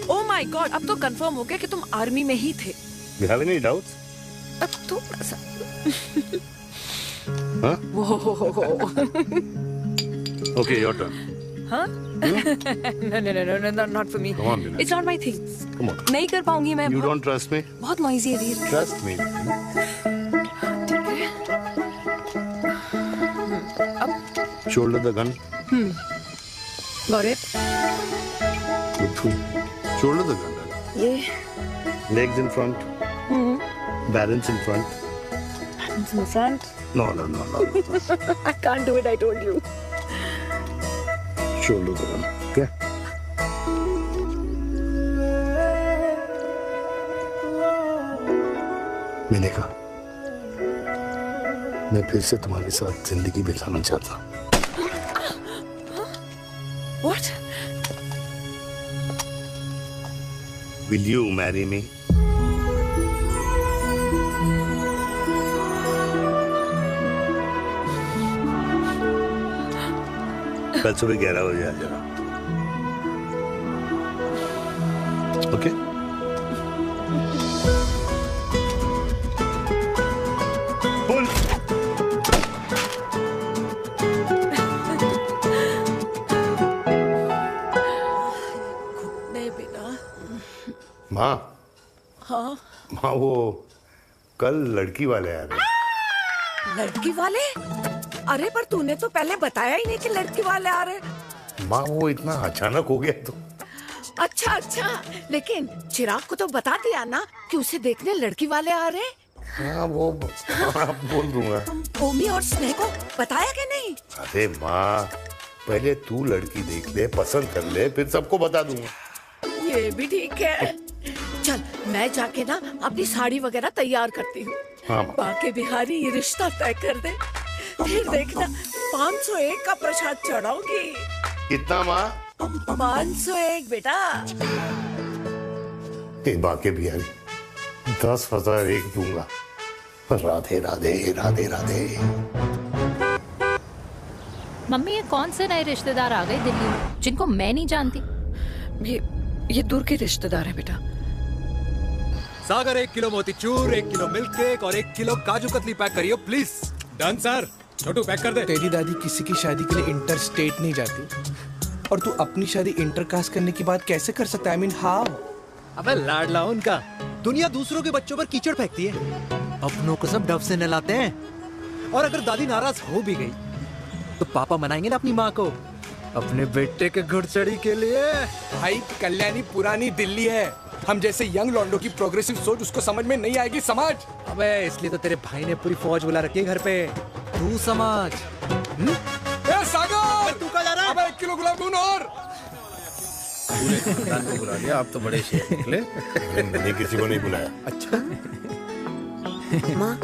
Oh my God! अब तो कंफर्म हो गया कि तुम आर्मी में ही थे। You have any doubts? अब तो Huh? वो Okay, your turn. हाँ? No, not for me. Come on, Vinay. It's not my thing. Come on. नहीं कर पाऊंगी मैं। You don't trust me? बहुत noisy है वीर। Trust me. Shoulder the gun. Got it. Good. Shoulder the gun. ये Legs in front. Balance in front. Balance in front. No. I can't do it. I told you. Shoulder the gun. Okay. मैंने कहा मैं फिर से तुम्हारे साथ जिंदगी बिताना चाहता हूँ। What? Will you marry me? कल सुबह 11 बजे आ जाना। ओके? पुल। नहीं बेटा। माँ, हाँ। माँ वो कल लड़की वाले आ रहे। लड़की वाले? अरे पर तूने तो पहले बताया ही नहीं कि लड़की वाले आ रहे। माँ वो इतना अचानक हो गया तो। अच्छा, लेकिन चिराग को तो बता दिया ना कि उसे देखने लड़की वाले आ रहे। हाँ वो बोल दूंगा। ओमी और स्नेह को बताया कि नहीं? अरे माँ पहले तू लड़की देख ले, पसंद कर ले, फिर सबको बता दूंगा। ये भी ठीक है। चल मैं जाके ना अपनी साड़ी वगैरह तैयार करती हूँ। हाँ। बाकी बिहारी ये रिश्ता तय कर दे, फिर देखना 501 का प्रसाद चढ़ाऊंगी। कितना माँ? 501 बेटा। बाकी बिहारी 10,001 दूंगा। राधे राधे राधे राधे। मम्मी ये कौन से नए रिश्तेदार आ गए दिल्ली में जिनको मैं नहीं जानती? ये दूर के रिश्तेदार है बेटा। Sagar 1 kilo motichoor, 1 kilo milk cake और 1 किलो काजू कतली पैक करियो please. Done sir. Chhotu pack कर दे। तेरी दादी किसी की शादी के लिए इंटर स्टेट नहीं जाती और तू अपनी शादी इंटर कास्ट करने की बात कैसे कर सकता है? I mean, how? अबे लाडला उनका। दुनिया दूसरों के बच्चों पर कीचड़ फेंकती है, अपनों को सब डब से नहलाते हैं। और अगर दादी नाराज हो भी गई तो पापा मनाएंगे ना अपनी माँ को अपने बेटे के घुड़चढ़ी के लिए। भाई कल्याणी पुरानी दिल्ली है। हम जैसे यंग लॉन्डो की प्रोग्रेसिव सोच उसको समझ में नहीं आएगी। समझ। अबे इसलिए तो तेरे भाई ने पूरी फौज बुला रखी है घर पे। तू समझ। ए सागर, तू कहाँ जा रहा है? अबे 1 किलो गुलाब जामुन और। पूरे खानदान को बुला लिया। आप तो बड़े शेर निकले। मैंने किसी को नहीं बुलाया। अच्छा। माँ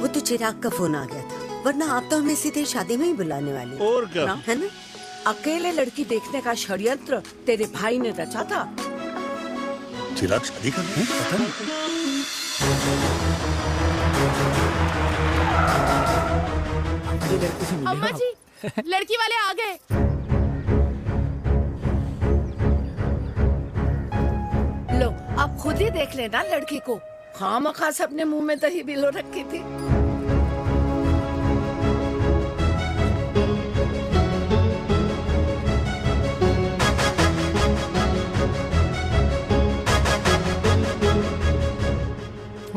वो तो चिराग का फोन आ गया था, वरना आप तो हमें सीधे शादी में ही बुलाने वाली। और क्या? है ना? अकेले लड़की देखने का षड्यंत्र तेरे भाई ने रचा था। चिराग शादी कर रहे हैं? पता नहीं। अम्मा जी, लड़की वाले आ गए। लो आप खुद ही देख लेना लड़की को। खामखा से अपने मुंह में दही बिलो रखी थी।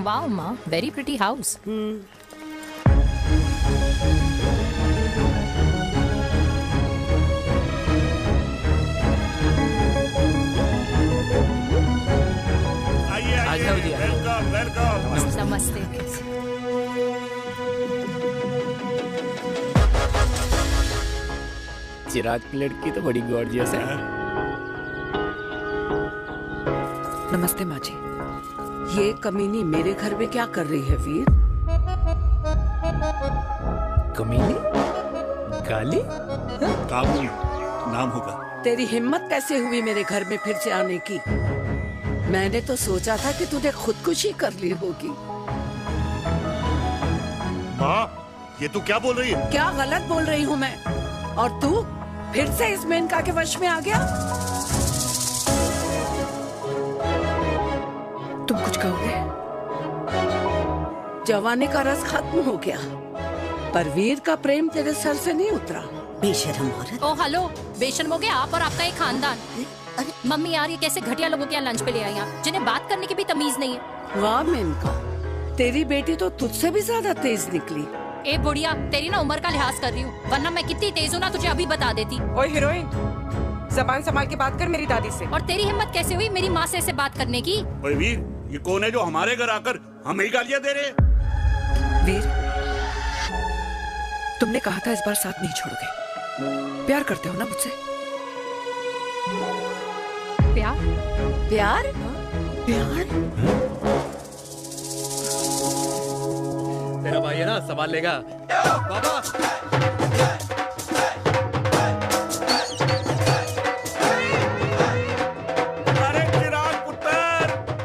वाओ माँ, वेरी प्रिटी हाउस। आइए वेलकम वेलकम। नमस्ते। चिराग की लड़की तो बड़ी गॉर्जियस है। नमस्ते माँ जी। ये कमीनी मेरे घर में क्या कर रही है वीर? कमीनी? गाली? काबू नाम होगा। तेरी हिम्मत कैसे हुई मेरे घर में फिर से आने की? मैंने तो सोचा था कि तूने खुदकुशी कर ली होगी। माँ, ये तू क्या बोल रही है? क्या गलत बोल रही हूँ मैं? और तू फिर से इस मेनका के वश में आ गया? तुम कुछ कहोगे? जवानी का रस खत्म हो गया, पर वीर का प्रेम तेरे सर से नहीं उतरा। बेशरम औरत। ओ हेलो, बेशर्म हो गए आप और आपका एक खानदान। मम्मी यार, ये कैसे घटिया लोगों के यहाँ लंच पे ले आई आप, जिन्हें बात करने की भी तमीज नहीं है। वाह मेनका, तेरी बेटी तो तुझसे भी ज्यादा तेज निकली। ए बुढ़िया, तेरी ना उम्र का लिहाज कर रही हूँ, वरना मैं कितनी तेज हूँ ना तुझे अभी बता देती। ओए हीरोइन, ज़बान संभाल के बात कर मेरी दादी से। और तेरी हिम्मत कैसे हुई मेरी माँ से ऐसे बात करने की? ओए वीर, ये कौन है जो हमारे घर आकर हमें ही गालियाँ दे रहे? वीर, तुमने कहा था इस बार साथ नहीं छोड़ोगे। प्यार करते हो ना मुझसे? प्यार? प्यार? प्यार? तेरा भाई है ना, संभाल लेगा। बाबा अरे चिराग पुत्र,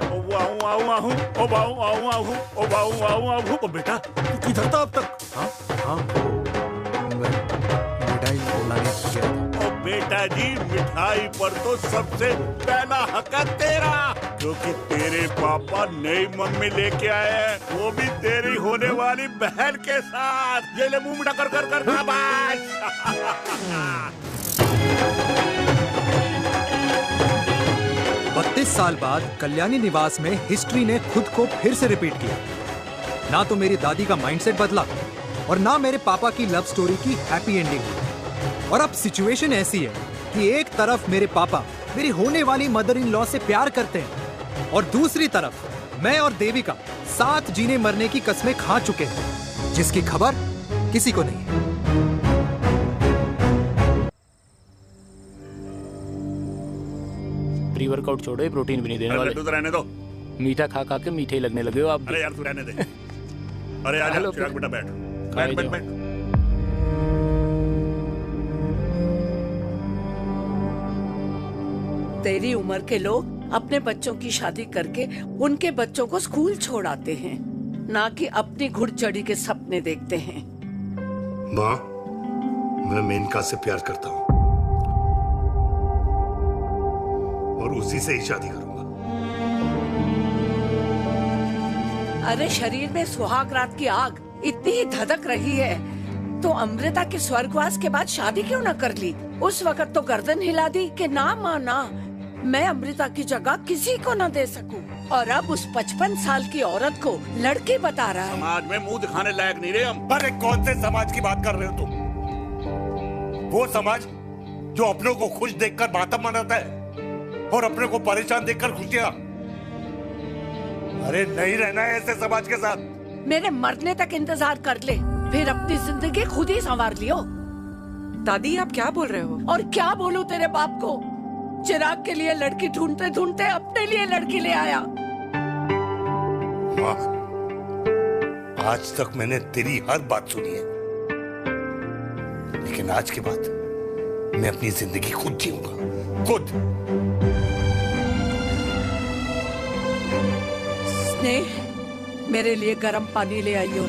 ओ वाहू वाहू वाहू, ओ वाहू वाहू वाहू, ओ वाहू वाहू वाहू। ओ बेटा, तू किधर था अब तक? हाँ हाँ, मिठाई लाने गया था। ओ बेटा जी, मिठाई पर तो सबसे पहला हक है तेरा, क्योंकि तेरे पापा नई मम्मी लेके आए हैं, वो भी तेरी होने वाली बहन के साथ। ये ले मुंह मीठा कर कर कर शाबाश। 32 साल बाद कल्याणी निवास में हिस्ट्री ने खुद को फिर से रिपीट किया। ना तो मेरी दादी का माइंडसेट बदला और ना मेरे पापा की लव स्टोरी की हैप्पी एंडिंग हुई। और अब सिचुएशन ऐसी है कि एक तरफ मेरे पापा मेरी होने वाली मदर इन लॉ से प्यार करते हैं और दूसरी तरफ मैं और देविका साथ जीने मरने की कस्में खा चुके हैं, जिसकी खबर किसी को नहीं है। प्री वर्कआउट छोड़ो, ये प्रोटीन भी नहीं देने वाले। तो रहने दो। मीठा खा खा के मीठे ही लगने लगे हो आप। अरे यार तू रहने दे। अरे आजा चिराग बेटा, बैठ बैठ बैठ बैठ। तेरी उम्र के लोग अपने बच्चों की शादी करके उनके बच्चों को स्कूल छोड़ाते हैं, ना कि अपनी घुड़चढ़ी के सपने देखते हैं। माँ, मैं मेनका से प्यार करता हूँ और उसी से ही शादी करूंगा। अरे शरीर में सुहाग रात की आग इतनी ही धधक रही है तो अमृता के स्वर्गवास के बाद शादी क्यों न कर ली? उस वक्त तो गर्दन हिला दी कि ना माना, मैं अमृता की जगह किसी को न दे सकूं। और अब उस 55 साल की औरत को लड़की बता रहा है। समाज में मुंह दिखाने लायक नहीं रहे हम। अरे कौन से समाज की बात कर रहे हो तुम? वो समाज जो अपनों को खुश देखकर मातम मनाता है और अपने को परेशान देखकर खुशियां। अरे नहीं रहना है ऐसे समाज के साथ। मेरे मरने तक इंतजार कर ले, फिर अपनी जिंदगी खुद ही संवार लियो। दादी आप क्या बोल रहे हो? और क्या बोलूं तेरे बाप को? चिराग के लिए लड़की ढूंढते ढूंढते अपने लिए लड़की ले आया। माँ, आज तक मैंने तेरी हर बात सुनी है, लेकिन आज के बाद मैं अपनी जिंदगी खुद जीऊंगा, खुद। स्नेह, मेरे लिए गर्म पानी ले आइयो,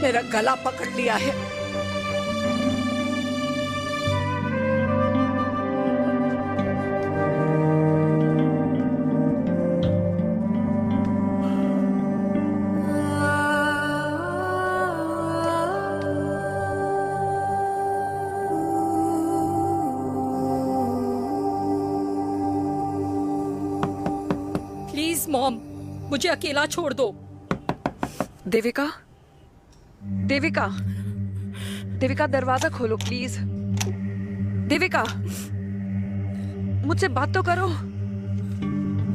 मेरा गला पकड़ लिया है। प्लीज मॉम, मुझे अकेला छोड़ दो। देविका, देविका, देविका दरवाजा खोलो प्लीज। देविका, मुझसे बात तो करो।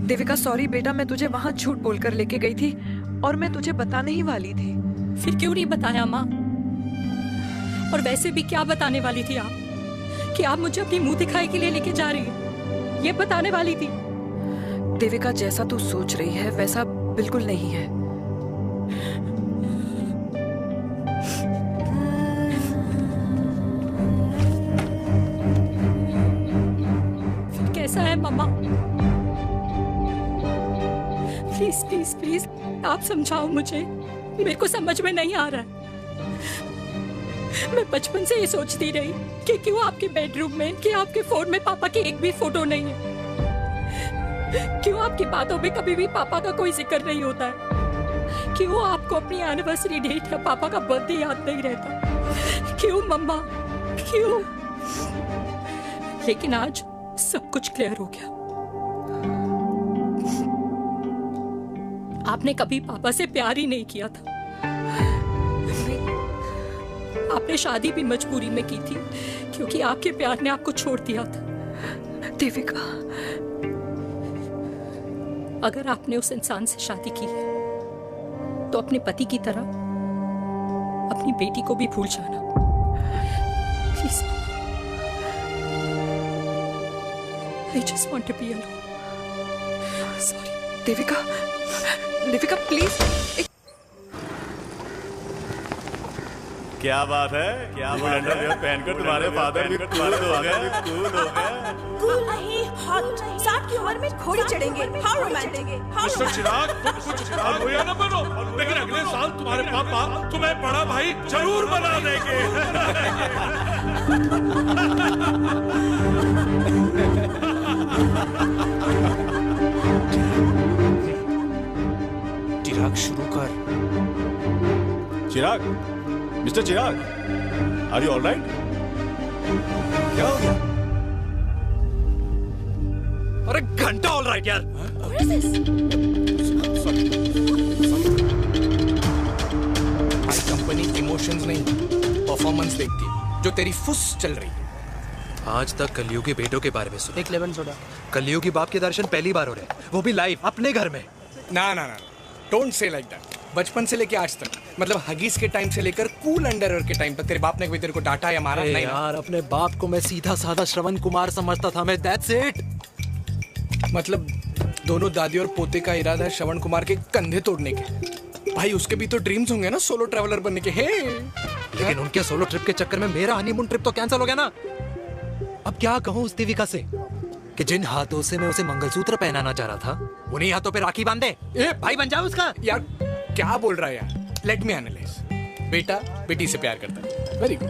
देविका सॉरी बेटा, मैं तुझे वहां झूठ बोलकर लेके गई थी और मैं तुझे बताने ही वाली थी। फिर क्यों नहीं बताया माँ? और वैसे भी क्या बताने वाली थी आप? कि आप मुझे अपनी मुंह दिखाई के लिए लेके जा रही हैं, ये बताने वाली थी। देविका जैसा तू सोच रही है वैसा बिल्कुल नहीं है। फिर कैसा है मम्मा? प्लीज प्लीज प्लीज आप समझाओ मुझे, मेरे को समझ में नहीं आ रहा है। मैं बचपन से ये सोचती रही कि क्यों आपके बेडरूम में, कि आपके फोन में पापा की एक भी फोटो नहीं है, क्यों आपकी बातों में कभी भी पापा का कोई जिक्र नहीं होता है, क्यों आपको अपनी एनिवर्सरी डेट या पापा का बर्थडे याद नहीं रहता, क्यों मम्मा, क्यों? लेकिन आज सब कुछ क्लियर हो गया। आपने कभी पापा से प्यार ही नहीं किया था। आपने शादी भी मजबूरी में की थी क्योंकि आपके प्यार ने आपको छोड़ दिया था। देविका, अगर आपने उस इंसान से शादी की है तो अपने पति की तरह अपनी बेटी को भी भूल जाना please. I just want to be alone. Sorry. Devika, Devika please. क्या बात है, क्या बात है, पहनकर तुम्हारे फादर भी कूल हो गए, कूल हो गए। कूल नहीं, हॉट। 60 की उम्र में घोड़ी चढ़ेंगे, हाउ रोमांटिक। मिस्टर चिराग, तुम कुछ हुआ ना बनो, लेकिन अगले साल तुम्हारे पापा तुम्हें बड़ा भाई जरूर बना देंगे। चिराग शुरू कर। Chirag, mister Chirag, are you alright? क्या हो गया? अरे घंटा ऑलराइट यार। भाई कंपनी इमोशंस नहीं परफॉर्मेंस देखती है, जो तेरी फुस चल रही है। आज तक कलयुगी बेटों के बारे में सुना। एक लेमन सोडा। कलयुगी बाप के दर्शन पहली बार हो रहे हैं, वो भी लाइव अपने घर में। ना ना ना, डोंट से लाइक दैट। बचपन से लेके आज तक, मतलब हगीज के टाइम से लेकर कूल अंडरवेयर के टाइम तक तेरे बाप ने कभी तेरे को डांटा या मारा नहीं? यार, अपने बाप को मैं सीधा साधा श्रवण कुमार समझता था मैं, दैट्स इट। मतलब दोनों दादी और पोते का इरादा है श्रवण कुमार के कंधे तोड़ने के। भाई उसके भी तो ड्रीम्स होंगे ना सोलो ट्रैवलर बनने के। हे लेकिन उनके सोलो ट्रिप के चक्कर में मेरा हनीमून ट्रिप तो कैंसिल हो गया ना। अब क्या कहूँ उस देविका से कि जिन हाथों से मैं उसे मंगलसूत्र पहनाना चाह रहा था, उन्हीं हाथों पे राखी बांध दे। ए भाई बन जाओ उसका। यार क्या बोल रहा है यार? Let me analyse. बेटा बेटी से प्यार करता है, वेरी गुड।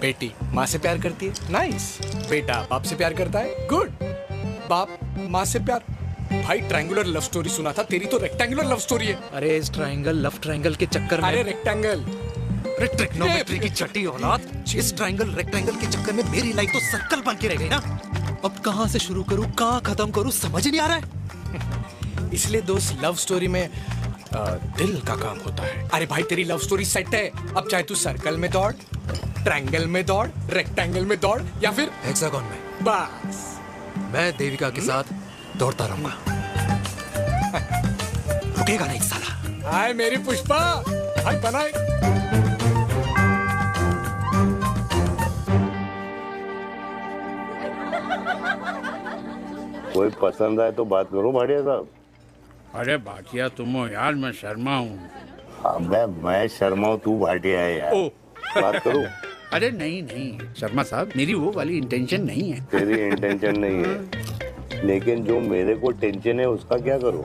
बेटी माँ से प्यार करती है, नाइस। बेटा बाप से प्यार करता है, गुड। बाप माँ से प्यार। भाई ट्रायंगुलर लव स्टोरी सुना था, तेरी तो रेक्टेंगुलर लव स्टोरी है। अरे इस ट्रायंगल लव ट्रायंगल के चक्कर में, अरे रेक्टेंगल, अरे ट्रिग्नोमेट्री की छठी औलाद, इस ट्रायंगल रेक्टेंगल के चक्कर में मेरी लाइफ तो सर्कल बन के रह गई ना। अब कहाँ से शुरू करूँ, कहाँ खत्म करूँ, समझ ही नहीं आ रहा है। इसलिए दोस्त लव स्टोरी में दिल का काम होता है। अरे भाई तेरी लव स्टोरी सेट है, अब चाहे तू सर्कल में दौड़, ट्रायंगल में दौड़, रेक्टेंगल में दौड़ या फिर हेक्सागन में, बस मैं देविका के साथ दौड़ता रहूंगा। रुकेगा नहीं साला। हाय मेरी पुष्पा, हाय बनाए। कोई पसंद आए तो बात करो भाटिया साहब। अरे भाटिया तुम हो यार, मैं शर्मा हूँ। अबे मैं शर्मा हूँ, तू भाटिया है यार। बात करो। अरे नहीं नहीं शर्मा साहब, मेरी वो वाली इंटेंशन नहीं है। तेरी इंटेंशन नहीं है, लेकिन जो मेरे को टेंशन है उसका क्या करूँ?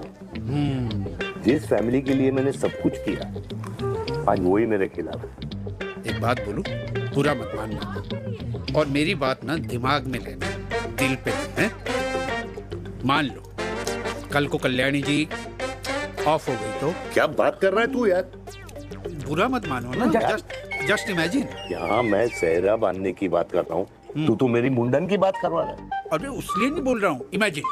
जिस फैमिली के लिए मैंने सब कुछ किया, आज वही मेरे खिलाफ। एक बात बोलूं, पूरा मत मानना, और मेरी बात ना दिमाग में लेना, दिल पे है। मान लो कल को कल्याणी जी ऑफ हो गई तो क्या बात कर रहा है तू यार? बुरा मत मानो ना, जस्ट इमेजिन। यहाँ मैं सेहरा बांधने की बात कर रहा हूँ, तू तो मेरी मुंडन की बात करवा रहा है। अरे उसलिए नहीं बोल रहा हूँ, इमेजिन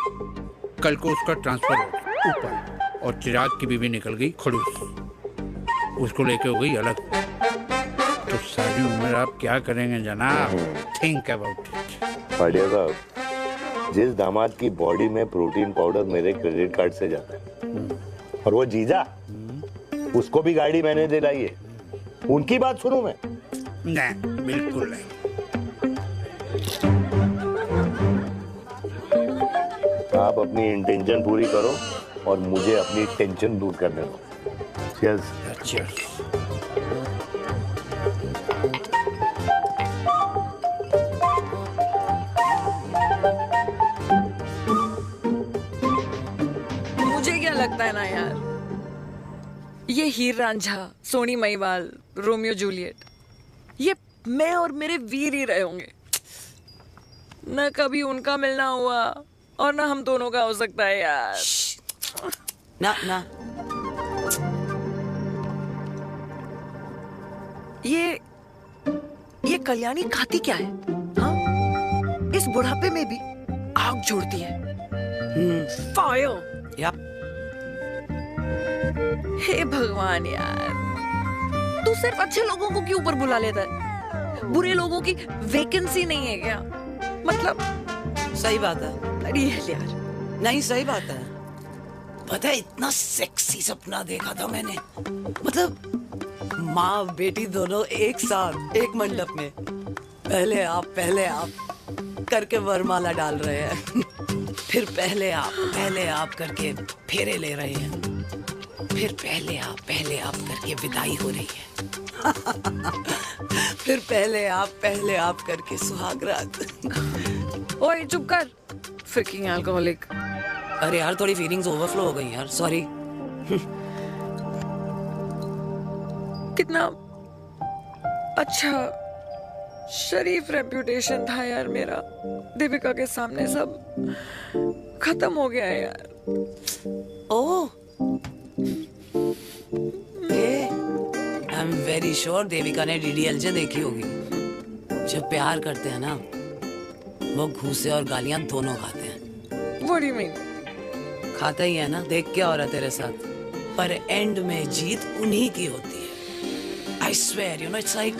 कल को उसका ट्रांसफर हो गया ऊपर और चिराग की बीवी निकल गई खड़ूस। उसको लेके हो गई अलग। तो सारी उम्र आप क्या करेंगे जनाब? Think about it. बढ़िया साहब, जिस दामाद की बॉडी में प्रोटीन पाउडर मेरे क्रेडिट कार्ड से जाता है, और वो जीजा, उसको भी गाड़ी मैंने दिलाई है, उनकी बात सुनूं मैं? नहीं, बिल्कुल नहीं। आप अपनी इंटेंशन पूरी करो और मुझे अपनी टेंशन दूर करने दो। चीयर्स। चीयर्स। मुझे क्या लगता है ना यार, ये हीर रांझा, सोनी महिवाल, रोमियो जूलियट, ये मैं और मेरे वीर ही रहे होंगे। न कभी उनका मिलना हुआ और ना हम दोनों का हो सकता है यार। ना ना, ये कल्याणी खाती क्या है? हाँ? इस बुढ़ापे में भी आग छोड़ती है। फायर। यप। हे भगवान यार, तू सिर्फ अच्छे लोगों को क्यों ऊपर बुला लेता है? बुरे लोगों की वैकेंसी नहीं है क्या? मतलब सही बात है। अरे यार, नहीं सही बात है। पता है इतना सेक्सी सपना देखा था मैंने, मतलब माँ बेटी दोनों एक साथ एक मंडप में, पहले आप करके वरमाला डाल रहे हैं, फिर पहले आप करके फेरे ले रहे हैं, फिर पहले आप करके विदाई हो रही है, फिर पहले आप करके सुहाग रात। ओए चुप कर, फ्रिकिंग अल्कोहलिक। अरे यार थोड़ी फीलिंग्स ओवरफ्लो हो गई यार, सॉरी। कितना अच्छा शरीफ रेप्यूटेशन था यार मेरा, दीपिका के सामने सब खत्म हो गया है यार। Oh, I am very sure Devika ने डीडीएलजे देखी होगी। जब प्यार करते हैं ना, वो घूसे और गालियां दोनों खाते हैं। What do you mean? खाता ही है ना, देख क्या हो रहा है तेरे साथ, पर एंड में जीत उन्हीं की होती है। I swear, you know, it's like,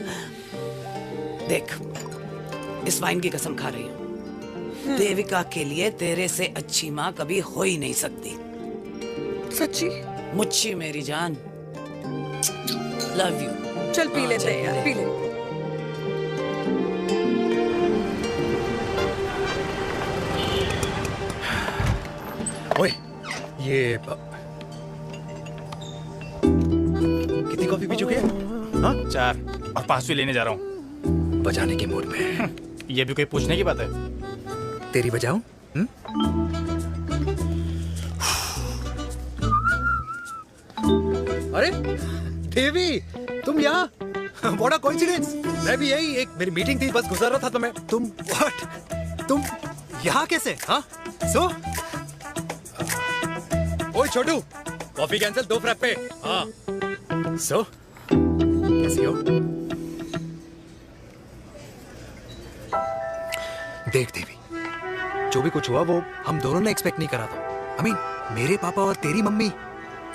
देख, इस वाइन की कसम खा रही हूँ, देविका के लिए तेरे से अच्छी माँ कभी हो ही नहीं सकती। सच्ची? मुच्छी मेरी जान, लव यू। चल पी लेते हैं यार, पी ले। ओए, ये कितनी कॉफी पी चुके हैं? हाँ? 4 और 5वीं लेने जा रहा हूँ। बजाने के मूड में। ये भी कोई पूछने की बात है? तेरी बजाऊं? अरे देवी, तुम यहाँ? What a coincidence! मैं भी यही, एक मेरी मीटिंग थी, बस गुजर रहा था तो मैं। तुम यहाँ कैसे? हाँ? सो? ओए छोटू, कॉफी कैंसिल, 2 फ्रैप पे। हाँ। सो? कैसी हो? देख देवी, जो भी कुछ हुआ वो हम दोनों ने एक्सपेक्ट नहीं करा था। I mean, मेरे पापा और तेरी मम्मी,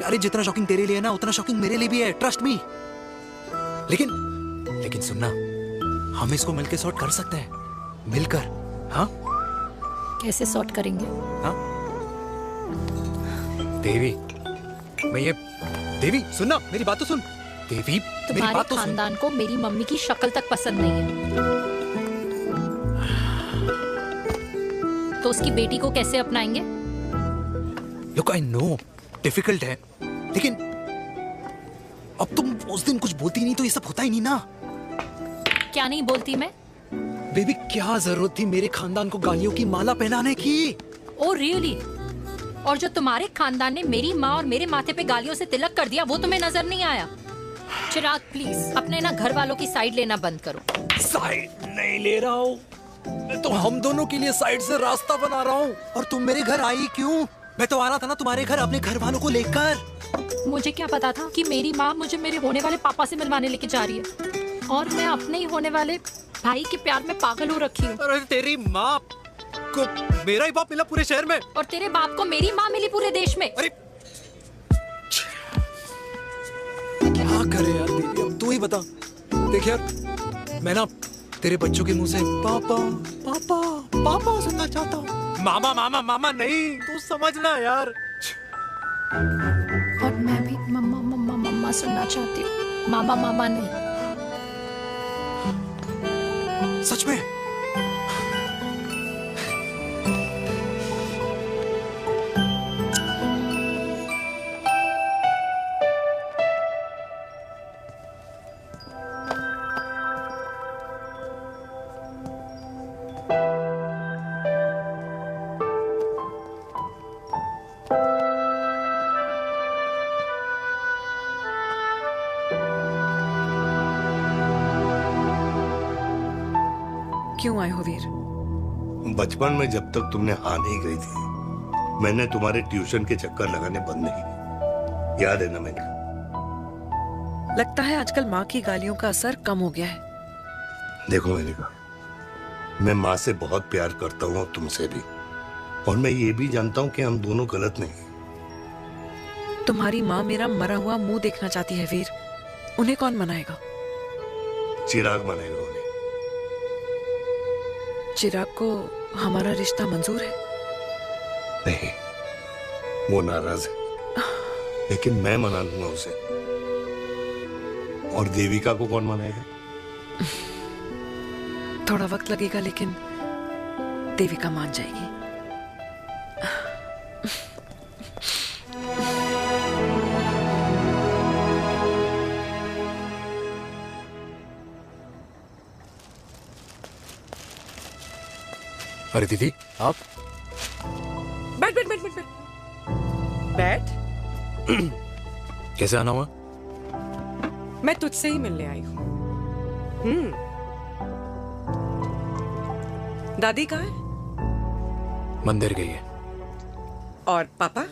अरे जितना शॉकिंग तेरे लिए है ना, उतना शॉकिंग मेरे लिए भी है, ट्रस्ट मी। लेकिन सुनना, हम इसको मिलकर सॉर्ट कर सकते हैं, मिलकर। हाँ? कैसे सॉर्ट करेंगे? हाँ? देवी, देवी सुनना, मेरी बात तो सुन। देवी, मेरी बात तो सुन। खानदान को मेरी मम्मी की शक्ल तक पसंद नहीं है, तो उसकी बेटी को कैसे अपनाएंगे? Look, I know, डिफिकल्ट है, लेकिन अब तुम उस दिन कुछ बोलती नहीं तो ये सब होता ही नहीं ना। क्या नहीं बोलती मैं? बेबी, क्या जरूरत थी मेरे खानदान को गालियों की माला पहनाने की? Oh really? और जो तुम्हारे खानदान ने मेरी माँ और मेरे माथे पे गालियों से तिलक कर दिया, वो तुम्हें नजर नहीं आया? चिराग प्लीज, अपने ना घर वालों की साइड लेना बंद करो। साइड नहीं ले रहा हूँ, मैं तो हम दोनों के लिए साइड से रास्ता बना रहा हूँ। और तुम मेरे घर आई क्यों? मैं तो आ रहा था ना तुम्हारे घर अपने घर वालों को लेकर। मुझे क्या पता था कि मेरी माँ मुझे मेरे होने वाले पापा से मिलवाने लेके जा रही है, और मैं अपने ही होने वाले भाई के प्यार में पागल हो रखी हूँ। अरे तेरी माँ को मेरा ही बाप मिला पूरे शहर में, और तेरे बाप को मेरी माँ मिली पूरे देश में। अरे क्या कर बता। देख यार, मैं ना तेरे बच्चों के मुंह से पापा पापा पापा सुनना चाहता हूँ। मामा मामा मामा नहीं, तू समझना यार। और मैं भी मम्मा मम्मा मम्मा सुनना चाहती हूँ, मामा मामा नहीं। सच में? क्यों आए हो वीर? बचपन में जब तक तुमने हाँ नहीं कही थी, मैंने तुम्हारे ट्यूशन के चक्कर लगाने बंद नहीं किए। याद है ना मैंने? लगता है आजकल माँ की गालियों का असर कम हो गया है। देखो मेरिका, मैं माँ से बहुत प्यार करता हूँ, तुमसे भी, और मैं ये भी जानता हूँ कि हम दोनों गलत नहीं। तुम्हारी माँ मेरा मरा हुआ मुंह देखना चाहती है वीर। उन्हें कौन मनाएगा? चिराग मनाएगा उन्हें। चिराग को हमारा रिश्ता मंजूर है? नहीं, वो नाराज है, लेकिन मैं मना लूंगा उसे। और देविका को कौन मनाएगा? थोड़ा वक्त लगेगा, लेकिन देविका मान जाएगी। अरे दीदी, आप? बैठ बैठ बैठ बैठ बैठ बैठ। कैसे आना हुआ? मैं तुझसे ही मिलने आई हूँ। दादी कहाँ है? मंदिर गई है। और पापा?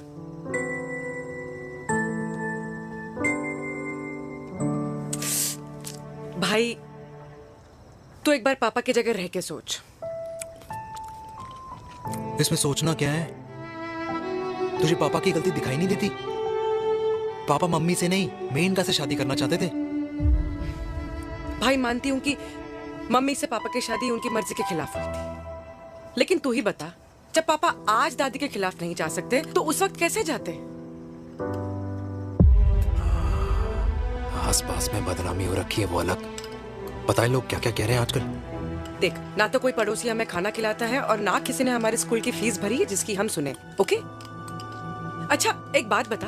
भाई, तू एक बार पापा की जगह रह के सोच। इसमें सोचना क्या है? तुझे पापा की गलती दिखाई नहीं देती? पापा मम्मी से नहीं, मेनका से शादी करना चाहते थे। भाई, मानती हूं कि मम्मी से पापा की शादी उनकी मर्जी के खिलाफ हुई थी, लेकिन तू ही बता, जब पापा आज दादी के खिलाफ नहीं जा सकते तो उस वक्त कैसे जाते? आस पास में बदनामी हो रखी है, वो अलग। पता है लोग क्या क्या कह रहे हैं आजकल? देख, ना तो कोई पड़ोसी हमें खाना खिलाता है और ना किसी ने हमारे स्कूल की फीस भरी है जिसकी हम सुने। ओके? अच्छा, एक बात बता,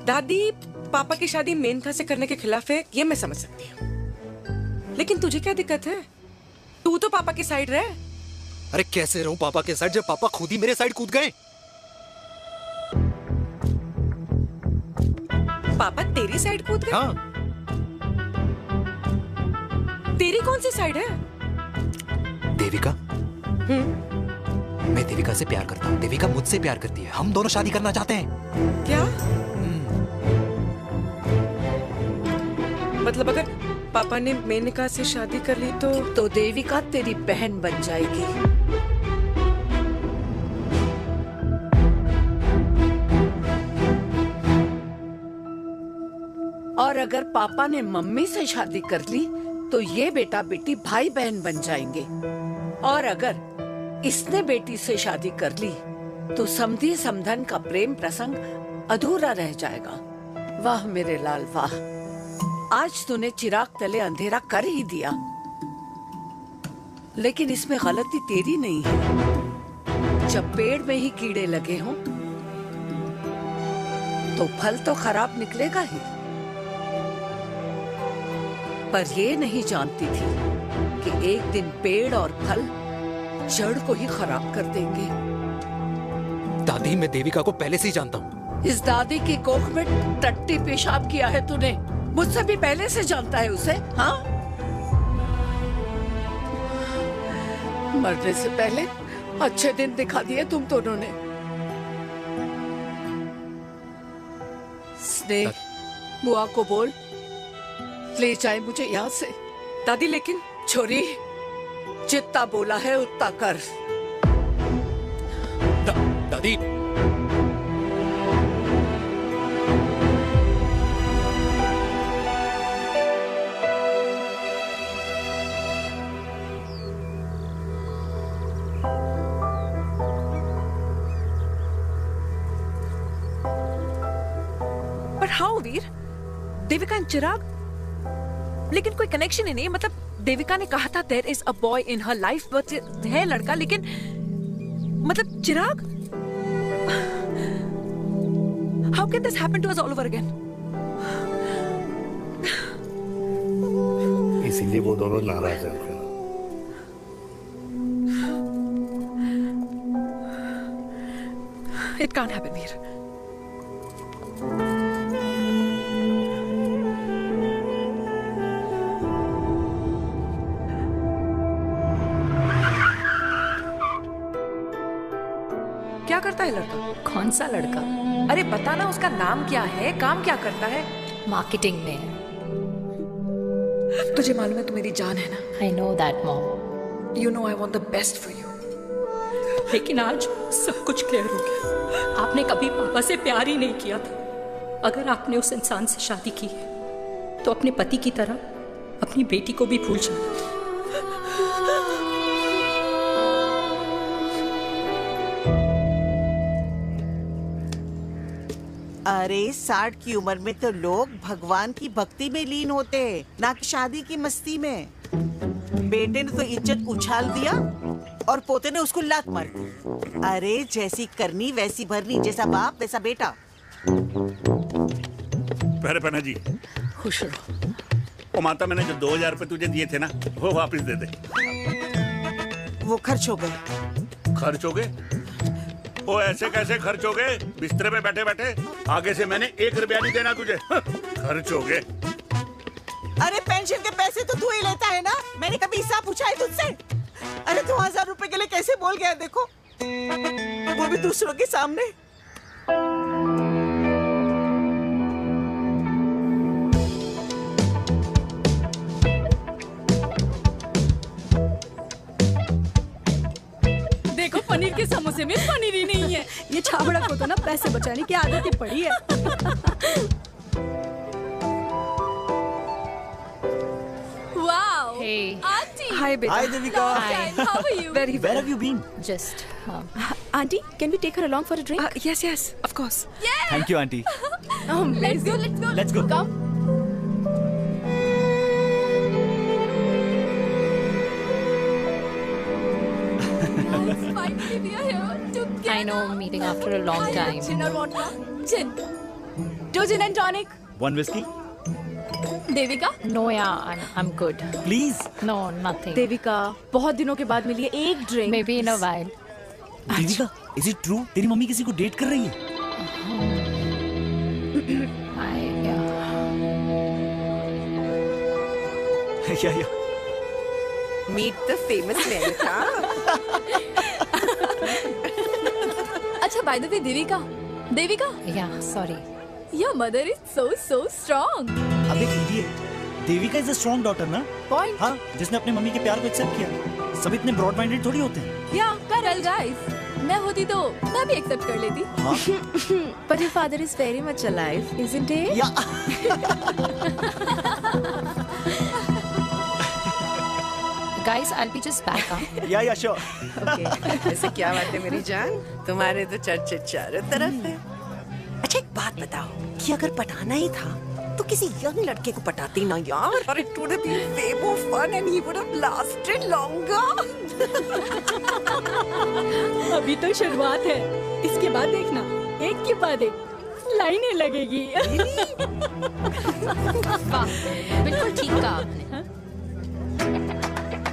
दादी पापा की शादी मेनका से करने के खिलाफ है, ये मैं समझ सकती हूँ, लेकिन तुझे क्या दिक्कत है? तू तो पापा की साइड रहे। अरे कैसे रहूं पापा के साइड जब पापा खुद ही मेरे साइड कूद गए? पापा तेरी साइड कूद गए? हाँ। तेरी कौन सी साइड है? देविका। मैं देविका से प्यार करता हूँ, देविका मुझसे प्यार करती है, हम दोनों शादी करना चाहते हैं। क्या? मतलब अगर पापा ने मेनका से शादी कर ली तो देविका तेरी बहन बन जाएगी। और अगर पापा ने मम्मी से शादी कर ली तो ये बेटा बेटी भाई बहन बन जाएंगे। और अगर इसने बेटी से शादी कर ली तो समधी समधन का प्रेम प्रसंग अधूरा रह जाएगा। वाह मेरे लाल वाह, आज तूने चिराग तले अंधेरा कर ही दिया, लेकिन इसमें गलती तेरी नहीं है। जब पेड़ में ही कीड़े लगे हों तो फल तो खराब निकलेगा ही। पर ये नहीं जानती थी कि एक दिन पेड़ और फल जड़ को ही खराब कर देंगे। दादी, मैं देविका को पहले से ही जानता हूँ। इस दादी की कोख में टट्टी पेशाब किया है तूने, मुझसे भी पहले से जानता है उसे। हाँ, मरने से पहले अच्छे दिन दिखा दिए तुम दोनों ने। स्नेह, बुआ को बोल ले जाए मुझे यहाँ से। दादी, लेकिन छोरी, जितना बोला है उतना कर। दादी, हाउ वीर? देविका एंड चिराग, लेकिन कोई कनेक्शन ही नहीं। मतलब देविका ने कहा था there is a boy in her life, but है लड़का, लेकिन मतलब Chirag, how can this happen to us all over again? इसीलिए वो दोनों नाराज हैं। It can't happen, Veer. क्या करता है लड़का? कौन सा लड़का? अरे बताना, उसका नाम क्या है, काम क्या करता है? मार्केटिंग में है। तुझे मालूम है तू मेरी जान है ना? I know that, Mom. You know I want the best for you. लेकिन आज सब कुछ क्लियर हो गया। आपने कभी पापा से प्यार ही नहीं किया था। अगर आपने उस इंसान से शादी की है तो अपने पति की तरह अपनी बेटी को भी भूल जाना। अरे 60 की उम्र में तो लोग भगवान की भक्ति में लीन होते हैं, ना कि शादी की मस्ती में। बेटे ने तो इज्जत उछाल दिया और पोते ने उसको लात मार दी। अरे जैसी करनी वैसी भरनी, जैसा बाप वैसा बेटा। पहले पन्ना जी, खुश रहो। ओ माता, मैंने जो 2000 रुपए तुझे दिए थे ना, वो वापस दे दे। वो खर्च हो गए। खर्च हो गए? ओ ऐसे कैसे खर्च हो गए? बिस्तर पे बैठे बैठे। आगे से मैंने 1 रुपया नहीं देना तुझे। खर्च हो गए। अरे पेंशन के पैसे तो तू ही लेता है ना, मैंने कभी हिसाब पूछा है तुझसे? अरे 2000 रुपए के लिए कैसे बोल गया देखो, वो भी दूसरों के सामने। देखो पनीर के समोसे में पनीर ही नहीं है। ये छाबड़ा को तो ना पैसे बचाने की आदत ही पड़ी है। Wow. Hey. Auntie. Hi, beta. Hi, Devika. Hi. How are you? Very well. Where have you been? Just. Auntie, can we take her along for a drink? Yes, yes, of course. Yeah. Thank you, auntie. Let's go. Let's go. Let's go. Come. Finally, we are here together. I know, meeting after a long time. Gin or vodka? Gin. 2 gin and tonic. One whiskey? Devika? No, yeah, I'm good. Please. No, nothing. Devika, बहुत दिनों के बाद मिली है, एक drink. Maybe in a while. Devika, is it true? तेरी mummy किसी को date कर रही है? Yeah. Meet the famous America. अच्छा, by the way, Devika? Yeah, sorry. Your mother is so strong. अबे idiot. Devika is a strong daughter ना? Point. हाँ, जिसने अपने मम्मी के प्यार को एक्सेप्ट किया। सब इतने ब्रॉड माइंडेड थोड़ी होते हैं। Yeah, correct guys. मैं होती तो मैं भी एक्सेप्ट कर लेती। हाँ? But your father is very much alive, isn't he? Yeah. Guys, I'll be just back. Yeah, sure. Okay. ऐसे क्या बात है मेरी जान? तुम्हारे तो चर्चे चारों तरफ है। अच्छा एक बात बताओ कि अगर पटाना ही था तो किसी यंग लड़के को पटाती ना यार। और it would have been way more fun and he would have lasted longer. अभी तो शुरुआत है, इसके बाद देखना, एक के बाद एक लाइनें लगेगी। बिल्कुल ठीक कहा आपने।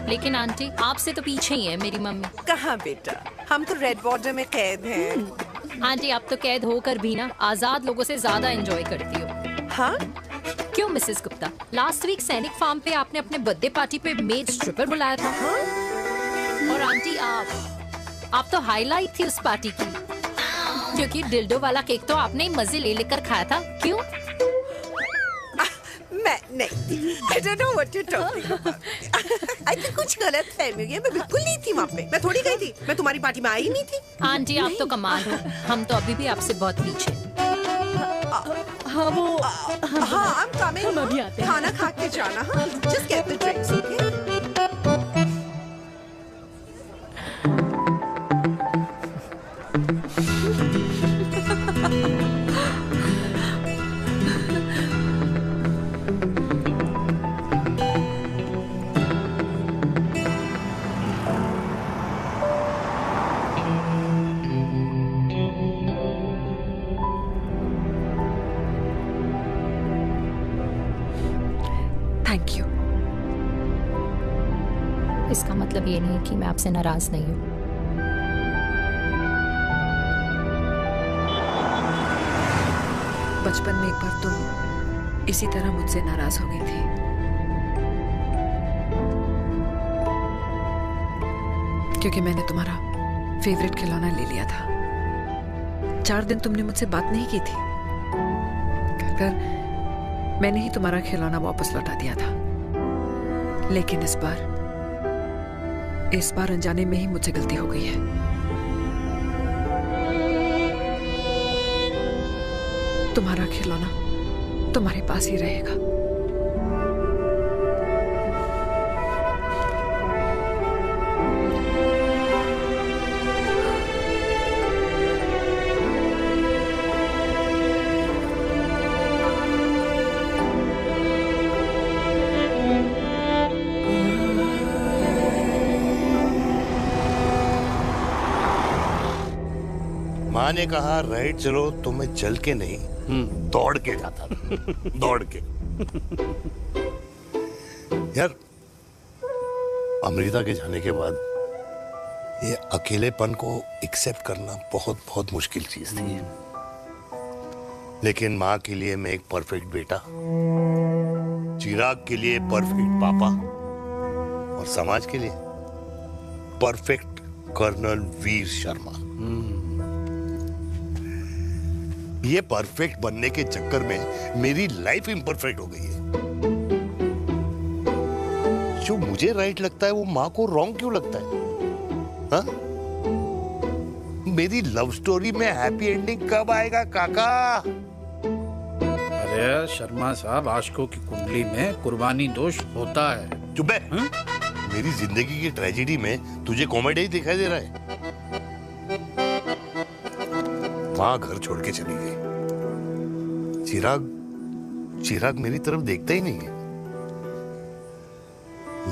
लेकिन आंटी, आपसे तो पीछे ही है मेरी मम्मी। कहाँ बेटा, हम तो रेड बॉर्डर में कैद हैं। आंटी, आप तो कैद होकर भी ना आजाद लोगों से ज्यादा एंजॉय करती हो। हाँ? क्यों मिसेस गुप्ता, लास्ट वीक सैनिक फार्म पे आपने अपने बर्थडे पार्टी पे मेड स्ट्रिपर बुलाया था। हाँ? और आंटी आप तो हाईलाइट थी उस पार्टी की, क्योंकि डिल्डो वाला केक तो आपने ही मजे ले लेकर खाया था। क्यों? मैं नहीं, I don't know what you're talking about. I think कुछ गलत फहमी हुई है, मैं बिल्कुल नहीं थी वहाँ पे। मैं थोड़ी गई थी, मैं तुम्हारी पार्टी में आई नहीं थी। आंटी, आप तो कमाल हो, हम तो अभी भी आपसे बहुत पीछे। हाँ वो हाँ I'm coming. हम अभी आते हैं। खाना खा के जाना। हाँ, just get the drinks, okay? इसका मतलब ये नहीं कि मैं आपसे नाराज नहीं हूँ। बचपन में एक बार तुम इसी तरह मुझसे नाराज हो गई थी। क्योंकि मैंने तुम्हारा फेवरेट खिलौना ले लिया था। 4 दिन तुमने मुझसे बात नहीं की थी। कहकर मैंने ही तुम्हारा खिलौना वापस लौटा दिया था। लेकिन इस बार अनजाने में ही मुझसे गलती हो गई है। तुम्हारा खिलौना तुम्हारे पास ही रहेगा। माँ ने कहा राइट चलो तो मैं चल के नहीं दौड़ के जाता था। दौड़ के। यार अमृता के जाने के बाद ये अकेलेपन को एक्सेप्ट करना बहुत बहुत मुश्किल चीज थी। लेकिन माँ के लिए मैं एक परफेक्ट बेटा, चिराग के लिए परफेक्ट पापा और समाज के लिए परफेक्ट कर्नल वीर शर्मा। ये परफेक्ट बनने के चक्कर में मेरी लाइफ इम्परफेक्ट हो गई है। जो मुझे राइट लगता है वो माँ को रॉन्ग क्यों लगता है? हा? मेरी लव स्टोरी में हैप्पी एंडिंग कब आएगा काका? अरे शर्मा साहब, आशिकों की कुंडली में कुर्बानी दोष होता है। चुप है। मेरी जिंदगी की ट्रेजेडी में तुझे कॉमेडी ही दिखाई दे रहा है। माँ घर छोड़ के चली गई। चिराग मेरी तरफ देखता ही नहीं है।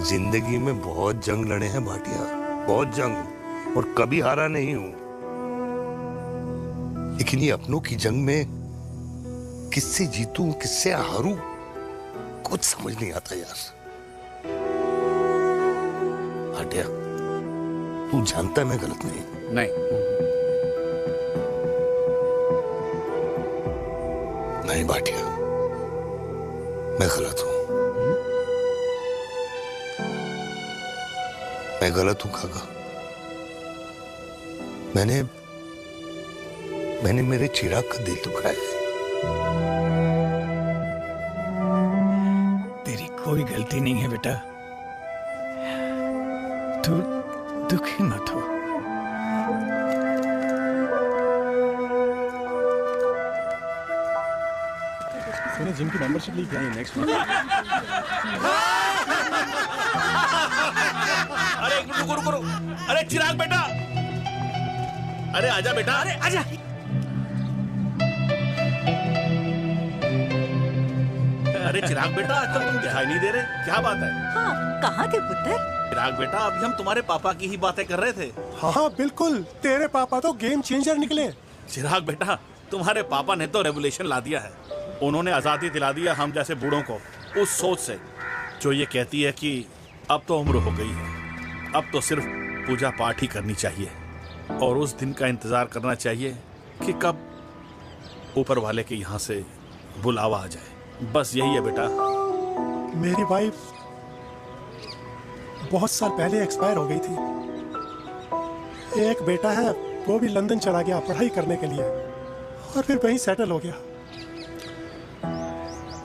जिंदगी में बहुत जंग लड़े हैं भाटिया, बहुत जंग, और कभी हारा नहीं हूं। लेकिन ये अपनों की जंग में किससे जीतूं किससे हारूं कुछ समझ नहीं आता यार। भाटिया तू जानता है मैं गलत नहीं। नहीं भाटिया, मैं गलत हूं। मैं गलत हूं काका। मैंने मेरे चिराग का दिल दुखाया है। तेरी कोई गलती नहीं है बेटा। तू दुखी मत हो। जिम की मेंबरशिप ली क्या है नेक्स्ट मंथ? अरे एक मिनट रुको। अरे चिराग बेटा, अरे आजा बेटा, अरे आजा। अरे चिराग बेटा, आजकल तुम दिखाई नहीं दे रहे, क्या बात है? हाँ, कहाँ थे पुत्र? चिराग बेटा, अभी हम तुम्हारे पापा की ही बातें कर रहे थे। हाँ बिल्कुल, तेरे पापा तो गेम चेंजर निकले। चिराग बेटा, तुम्हारे पापा ने तो रेवोल्यूशन ला दिया है। उन्होंने आजादी दिला दिया हम जैसे बूढ़ों को उस सोच से जो ये कहती है कि अब तो उम्र हो गई है, अब तो सिर्फ पूजा पाठ ही करनी चाहिए और उस दिन का इंतजार करना चाहिए कि कब ऊपर वाले के यहाँ से बुलावा आ जाए। बस यही है बेटा। मेरी वाइफ बहुत साल पहले एक्सपायर हो गई थी। एक बेटा है, वो भी लंदन चला गया पढ़ाई करने के लिए और फिर वहीं सेटल हो गया।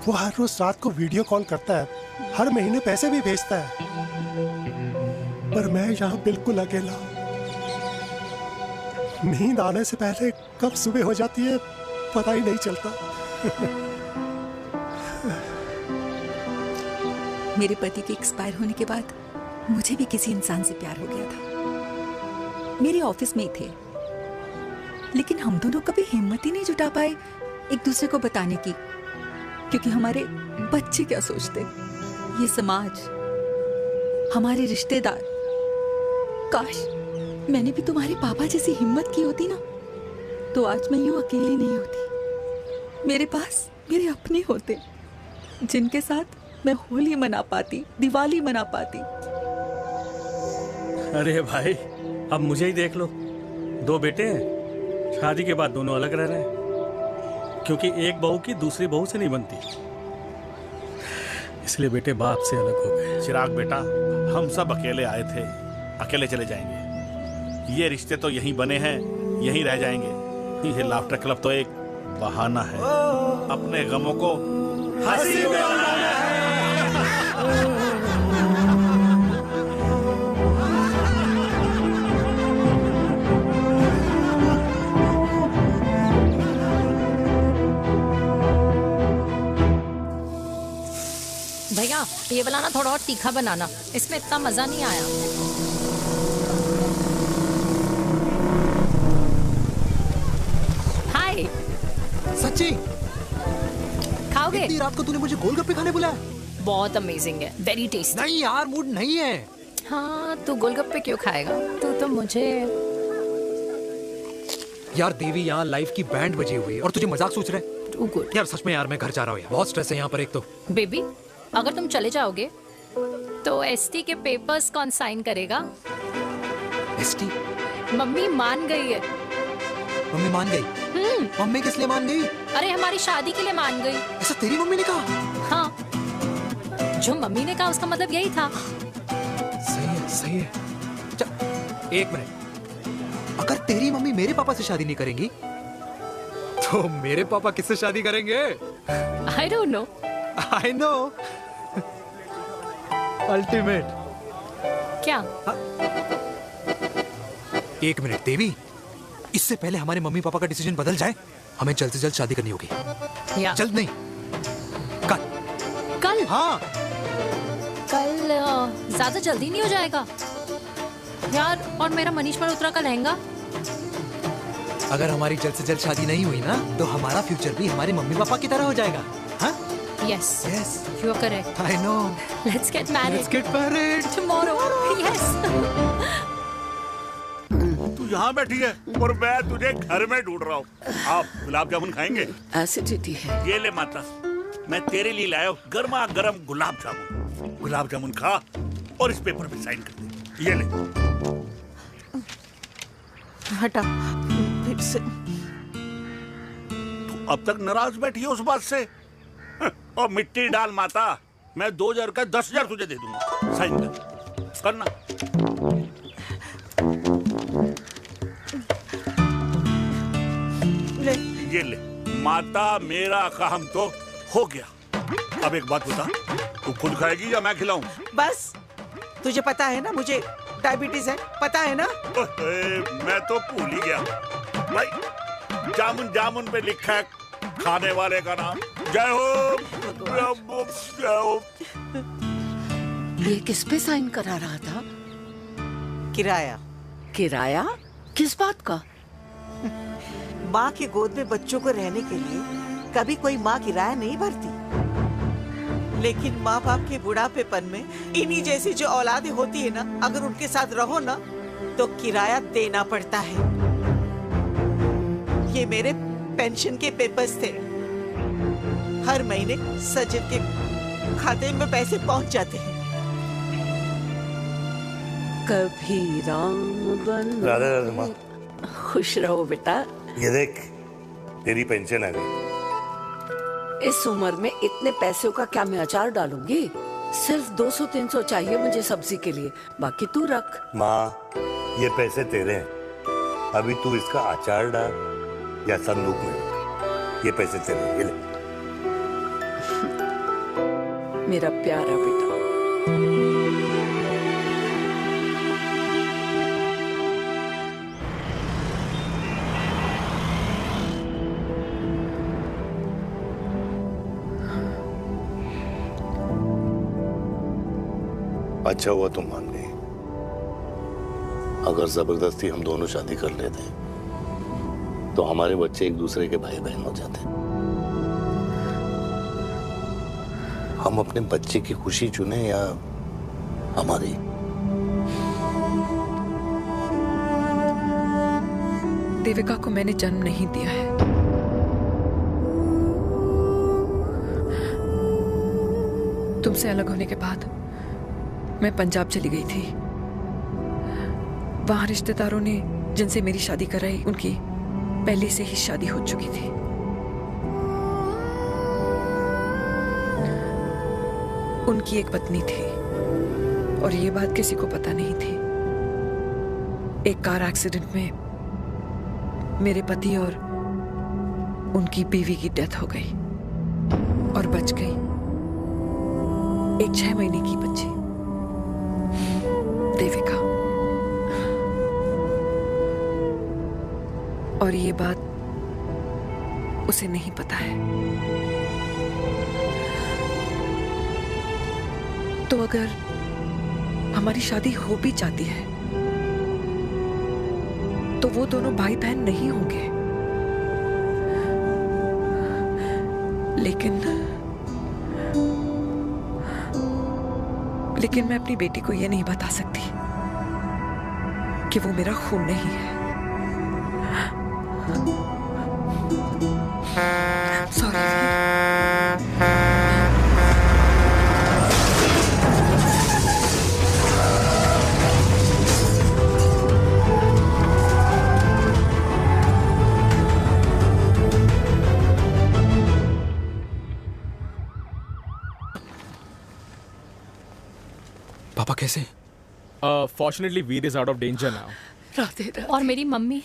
वो हर रोज रात को वीडियो कॉल करता है, हर महीने पैसे भी भेजता है, पर मैं यहाँ बिल्कुल अकेला हूँ। नींद आने से पहले कब सुबह हो जाती है पता ही नहीं चलता। मेरे पति के एक्सपायर होने के बाद मुझे भी किसी इंसान से प्यार हो गया था। मेरे ऑफिस में ही थे, लेकिन हम दोनों कभी हिम्मत ही नहीं जुटा पाए एक दूसरे को बताने की, क्योंकि हमारे बच्चे क्या सोचते, ये समाज, हमारे रिश्तेदार। काश मैंने भी तुम्हारे पापा जैसी हिम्मत की होती ना, तो आज मैं यूं अकेली नहीं होती। मेरे पास मेरे अपने होते जिनके साथ मैं होली मना पाती, दिवाली मना पाती। अरे भाई, अब मुझे ही देख लो। 2 बेटे हैं, शादी के बाद दोनों अलग रह रहे हैं, क्योंकि एक बहू की दूसरी बहू से नहीं बनती, इसलिए बेटे बाप से अलग हो गए। चिराग बेटा, हम सब अकेले आए थे, अकेले चले जाएंगे। ये रिश्ते तो यहीं बने हैं, यहीं रह जाएंगे। ये लाफ्टर क्लब तो एक बहाना है, अपने गमों को हंसी में बनाना है। भैया ये वाला ना थोड़ा और तीखा बनाना, इसमें इतना मजा नहीं आया। हाय। सच्ची? खाओगे? इतनी रात को तूने मुझे गोलगप्पे खाने बुलाया? बहुत अमेजिंग है, वेरी टेस्टी। नहीं यार, मूड नहीं है। हाँ, तू गोलगप्पे क्यों खाएगा? तू तो मुझे। यार देवी, यहाँ लाइफ की बैंड बजी हुई है और तुझे मजाक सोच रहे? यार सच में यार, मैं घर जा रहा हूँ यार, बहुत स्ट्रेस है यहाँ पर। एक तो बेबी, अगर तुम चले जाओगे तो एसटी के पेपर्स कौन साइन करेगा? एसटी? मम्मी मान गई है। मम्मी मान गई? मम्मी किस लिए मान गई? अरे हमारी शादी के लिए मान गई। ऐसा तेरी मम्मी ने कहा? हाँ, जो मम्मी ने कहा उसका मतलब यही था। सही है, सही है। एक मिनट, अगर तेरी मम्मी मेरे पापा से शादी नहीं करेंगी तो मेरे पापा किससे शादी करेंगे? I don't know. I know. Ultimate. क्या? एक मिनट देवी, इससे पहले हमारे मम्मी पापा का डिसीजन बदल जाए, हमें जल्द से जल्द शादी करनी होगी। जल्द नहीं, कल। कल? हाँ। कल ज्यादा जल्दी नहीं हो जाएगा यार? और मेरा मनीष मल्होत्रा का लहंगा? अगर हमारी जल्द से जल्द शादी नहीं हुई ना, तो हमारा फ्यूचर भी हमारे मम्मी पापा की तरह हो जाएगा। हाँ? Yes. Yes. You are correct. I know. Let's get married. Let's get married. Tomorrow. Yes. तू यहाँ बैठी है और मैं तुझे घर में ढूंढ रहा हूँ। आप गुलाब जामुन खाएंगे? एसिडिटी है। ये ले माता, मैं तेरे लिए लाया हूँ गर्मा गर्म गुलाब जामुन। गुलाब जामुन खा और इस पेपर पे साइन कर दे। ये ले। हटा फिर से। तू अब तक नाराज बैठी है उस बात से? और मिट्टी डाल माता, मैं 2000 का 10,000 तुझे दे दूंगा। साइन कर, करना। ले। ये ले माता, मेरा काम तो हो गया। अब एक बात बता, तू खुद खाएगी या मैं खिलाऊं? बस, तुझे पता है ना मुझे डायबिटीज है, पता है ना? मैं तो भूल ही गया भाई, जामुन जामुन पे लिखा है खाने वाले का नाम। जय हो, जय हो। ये किस पे साइन करा रहा था? किराया। किराया? किस बात का? माँ की गोद में बच्चों को रहने के लिए कभी कोई माँ किराया नहीं भरती, लेकिन माँ बाप के बुढ़ापेपन में इन्हीं जैसी जो औलादें होती है ना, अगर उनके साथ रहो ना तो किराया देना पड़ता है। ये मेरे पेंशन के पेपर्स थे, हर महीने सचिन के खाते में पैसे पहुंच जाते हैं। कभी राम बन। राधे राधे माँ। खुश रहो बेटा। ये देख, तेरी पेंशन आ गई। इस उम्र में इतने पैसों का क्या मैं अचार डालूंगी? सिर्फ 200-300 चाहिए मुझे सब्जी के लिए, बाकी तू रख। माँ, ये पैसे तेरे हैं, अभी तू इसका अचार डाल या संदूक में रख। ये पैसे तेरे हैं, ये ले। मेरा प्यारा बेटा। अच्छा हुआ तुम मान गई, अगर जबरदस्ती हम दोनों शादी कर लेते तो हमारे बच्चे एक दूसरे के भाई बहन हो जाते। हम अपने बच्चे की खुशी चुने या हमारी? देविका को मैंने जन्म नहीं दिया है। तुमसे अलग होने के बाद मैं पंजाब चली गई थी। वहाँ रिश्तेदारों ने जिनसे मेरी शादी कराई उनकी पहले से ही शादी हो चुकी थी। उनकी एक पत्नी थी और ये बात किसी को पता नहीं थी। एक कार एक्सीडेंट में मेरे पति और उनकी बीवी की डेथ हो गई और बच गई एक 6 महीने की बच्ची देविका। और ये बात उसे नहीं पता है। तो अगर हमारी शादी हो भी जाती है तो वो दोनों भाई बहन नहीं होंगे। लेकिन मैं अपनी बेटी को ये नहीं बता सकती कि वो मेरा खून नहीं है। सॉरी। पापा कैसे? Fortunately Veer is out of danger now. Radhe Radhe. और मेरी मम्मी?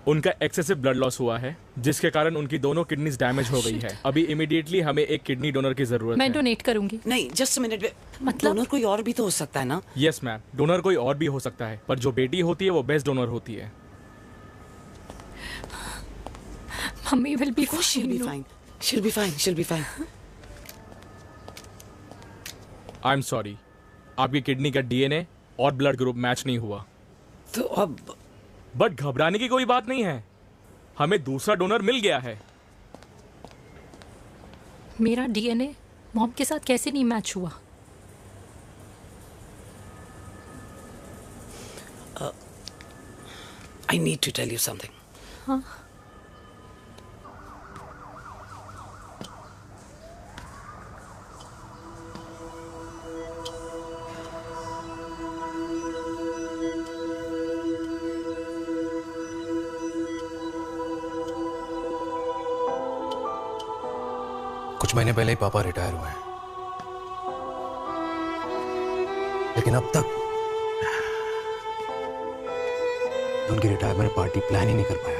उनका एक्सेसिव ब्लड लॉस हुआ है जिसके कारण उनकी दोनों किडनीज डैमेज हो गई है। अभी इमीडिएटली हमें एक किडनी डोनर की जरूरत है। मैं डोनेट करूंगी। नहीं, जस्ट मिनट। मतलब डोनर कोई और भी तो हो सकता है ना? यस मैम, डोनर कोई और भी हो सकता है, पर जो बेटी होती है वो बेस्ट डोनर होती है। Mummy will be fine. She'll be fine. I am sorry, आपकी किडनी का डीएनए और ब्लड ग्रुप मैच नहीं हुआ। तो अब बट घबराने की कोई बात नहीं है, हमें दूसरा डोनर मिल गया है। मेरा डीएनए मॉम के साथ कैसे नहीं मैच हुआ? I need to tell you something. हाँ। कुछ महीने पहले ही पापा रिटायर हुए हैं, लेकिन अब तक उनकी रिटायरमेंट पार्टी प्लान ही नहीं कर पाया।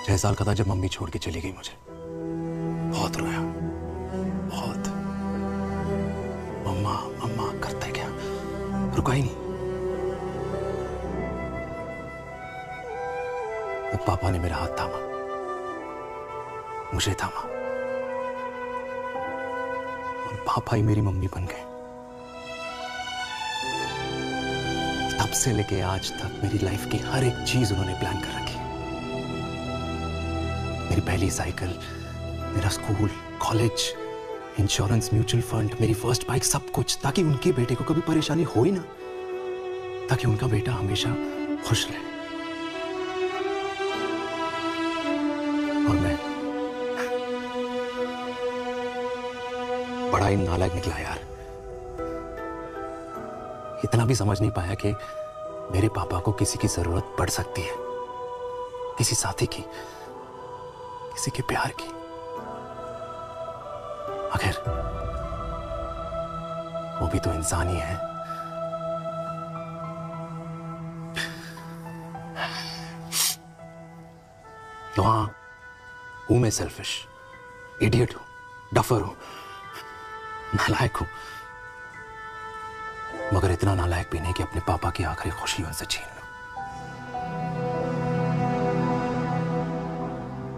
6 साल का था जब मम्मी छोड़ के चली गई मुझे। बहुत रोया, बहुत। मम्मा मम्मा करते क्या, रुका ही नहीं। तो पापा ने मेरा हाथ थामा, मुझे थामा, और पापा ही मेरी मम्मी बन गए। तब से लेके आज तक मेरी लाइफ की हर एक चीज उन्होंने प्लान कर रखी। मेरी पहली साइकिल, मेरा school, college, insurance, mutual fund, मेरी फर्स्ट बाइक, सब कुछ, ताकि उनके बेटे को कभी परेशानी हो ही ना, ताकि उनका बेटा हमेशा खुश रहे। और मैं बड़ा ही नालायक निकला यार। इतना भी समझ नहीं पाया कि मेरे पापा को किसी की जरूरत पड़ सकती है, किसी साथी की, किसी के प्यार की। आखिर वो भी तो इंसान ही है। तो हाँ, हूं मैं सेल्फिश, इडियट हूं, डफर हूं, नालायक हूं, मगर इतना नालायक भी नहीं कि अपने पापा की आखिरी खुशी उनसे छीन लूं।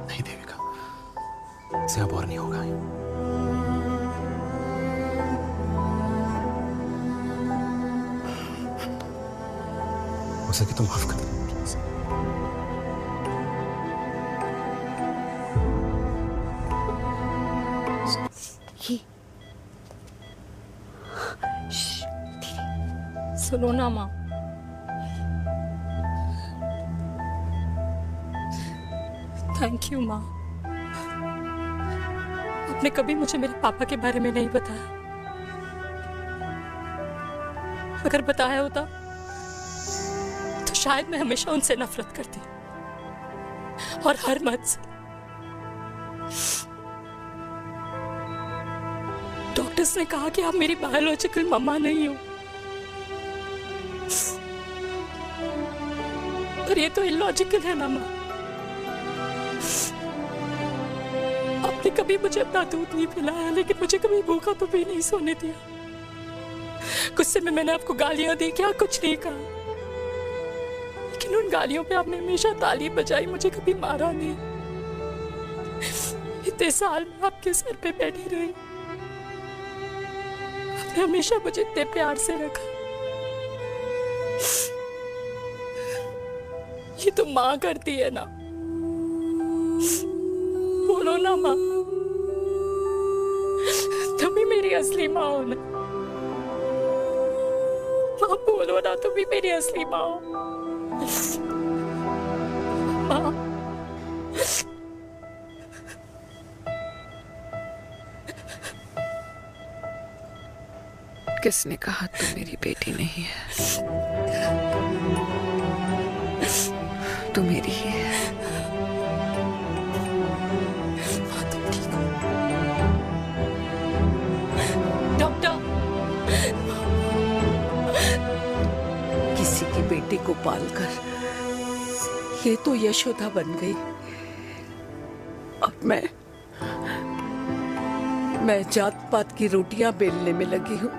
नहीं देविका, इसे अब और नहीं होगा। हो सके तो माफ कर दो प्लीज। सुनो ना माँ, थैंक यू माँ। आपने कभी मुझे मेरे पापा के बारे में नहीं बताया। अगर बताया होता तो शायद मैं हमेशा उनसे नफरत करती और हर मत से। डॉक्टर्स ने कहा कि आप मेरी बायोलॉजिकल मम्मा नहीं हो, पर ये तो इलॉजिकल है ना माँ। आपने कभी मुझे अपना दूध नहीं पिलाया, लेकिन मुझे कभी भूखा तो भी नहीं सोने दिया। गुस्से में मैंने आपको गालियां दी, क्या कुछ नहीं कहा, लेकिन उन गालियों पे आपने हमेशा ताली बजाई, मुझे कभी मारा नहीं। इतने साल में आपके सर पे बैठी रही, आपने हमेशा मुझे इतने प्यार से रखा। ये तो माँ करती है ना, बोलो ना माँ, तुम ही मेरी असली माँ हो ना। माँ बोलो ना, तुम ही मेरी असली माँ हो। माँ किसने कहा तू मेरी बेटी नहीं है? तू मेरी ही है। डॉक्टर, किसी की बेटी को पालकर ये तो यशोदा बन गई। अब मैं जात पात की रोटियां बेलने में लगी हूँ।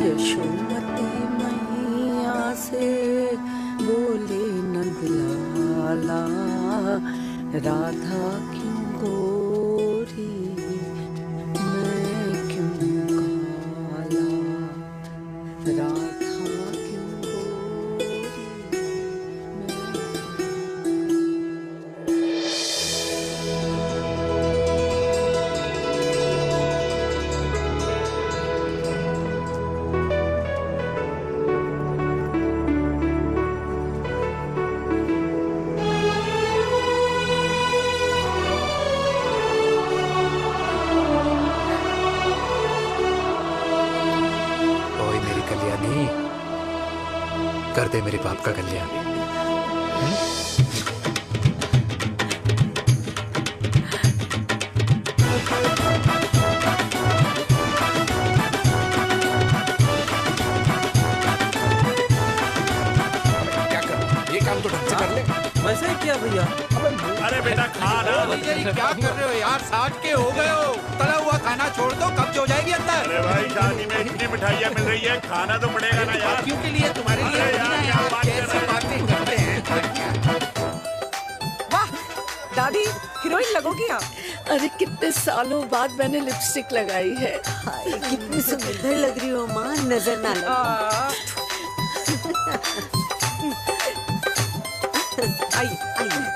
यशोमती मैया से बोले नंदलाला, राधा क्यों गोरी मैं क्यों काला, राधा क्यों गोरी। कर दे मेरे बाप का कल्याण। क्या कर, ये काम तो ढंग से कर ले। वैसे क्या भैया? अरे बेटा खा ना। क्या कर रहे हो यार, 60 के हो गए हो, तला हुआ खाना छोड़ दो, कब्ज हो जाएगी अंदर। अरे भाई शादी में इतनी मिठाइयाँ मिल रही है, खाना तो पड़ेगा ना यार। क्यों के लिए तुम्हारे लिए यार कैसे बातें करते हैं। वाह दादी, हीरोइन लगोगी आप। अरे कितने सालों बाद मैंने लिपस्टिक लगाई है। हाय कितनी सुंदर लग रही हो माँ, नजर ना लगे। आइए आइए।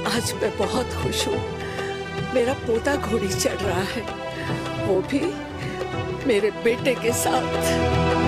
आज मैं बहुत खुश हूँ। मेरा पोता घोड़ी चढ़ रहा है, वो भी मेरे बेटे के साथ।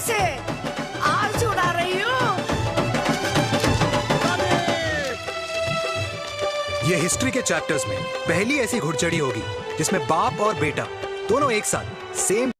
से आज उड़ा रही हूँ। ये हिस्ट्री के चैप्टर्स में पहली ऐसी घुड़चढ़ी होगी जिसमें बाप और बेटा दोनों एक साथ सेम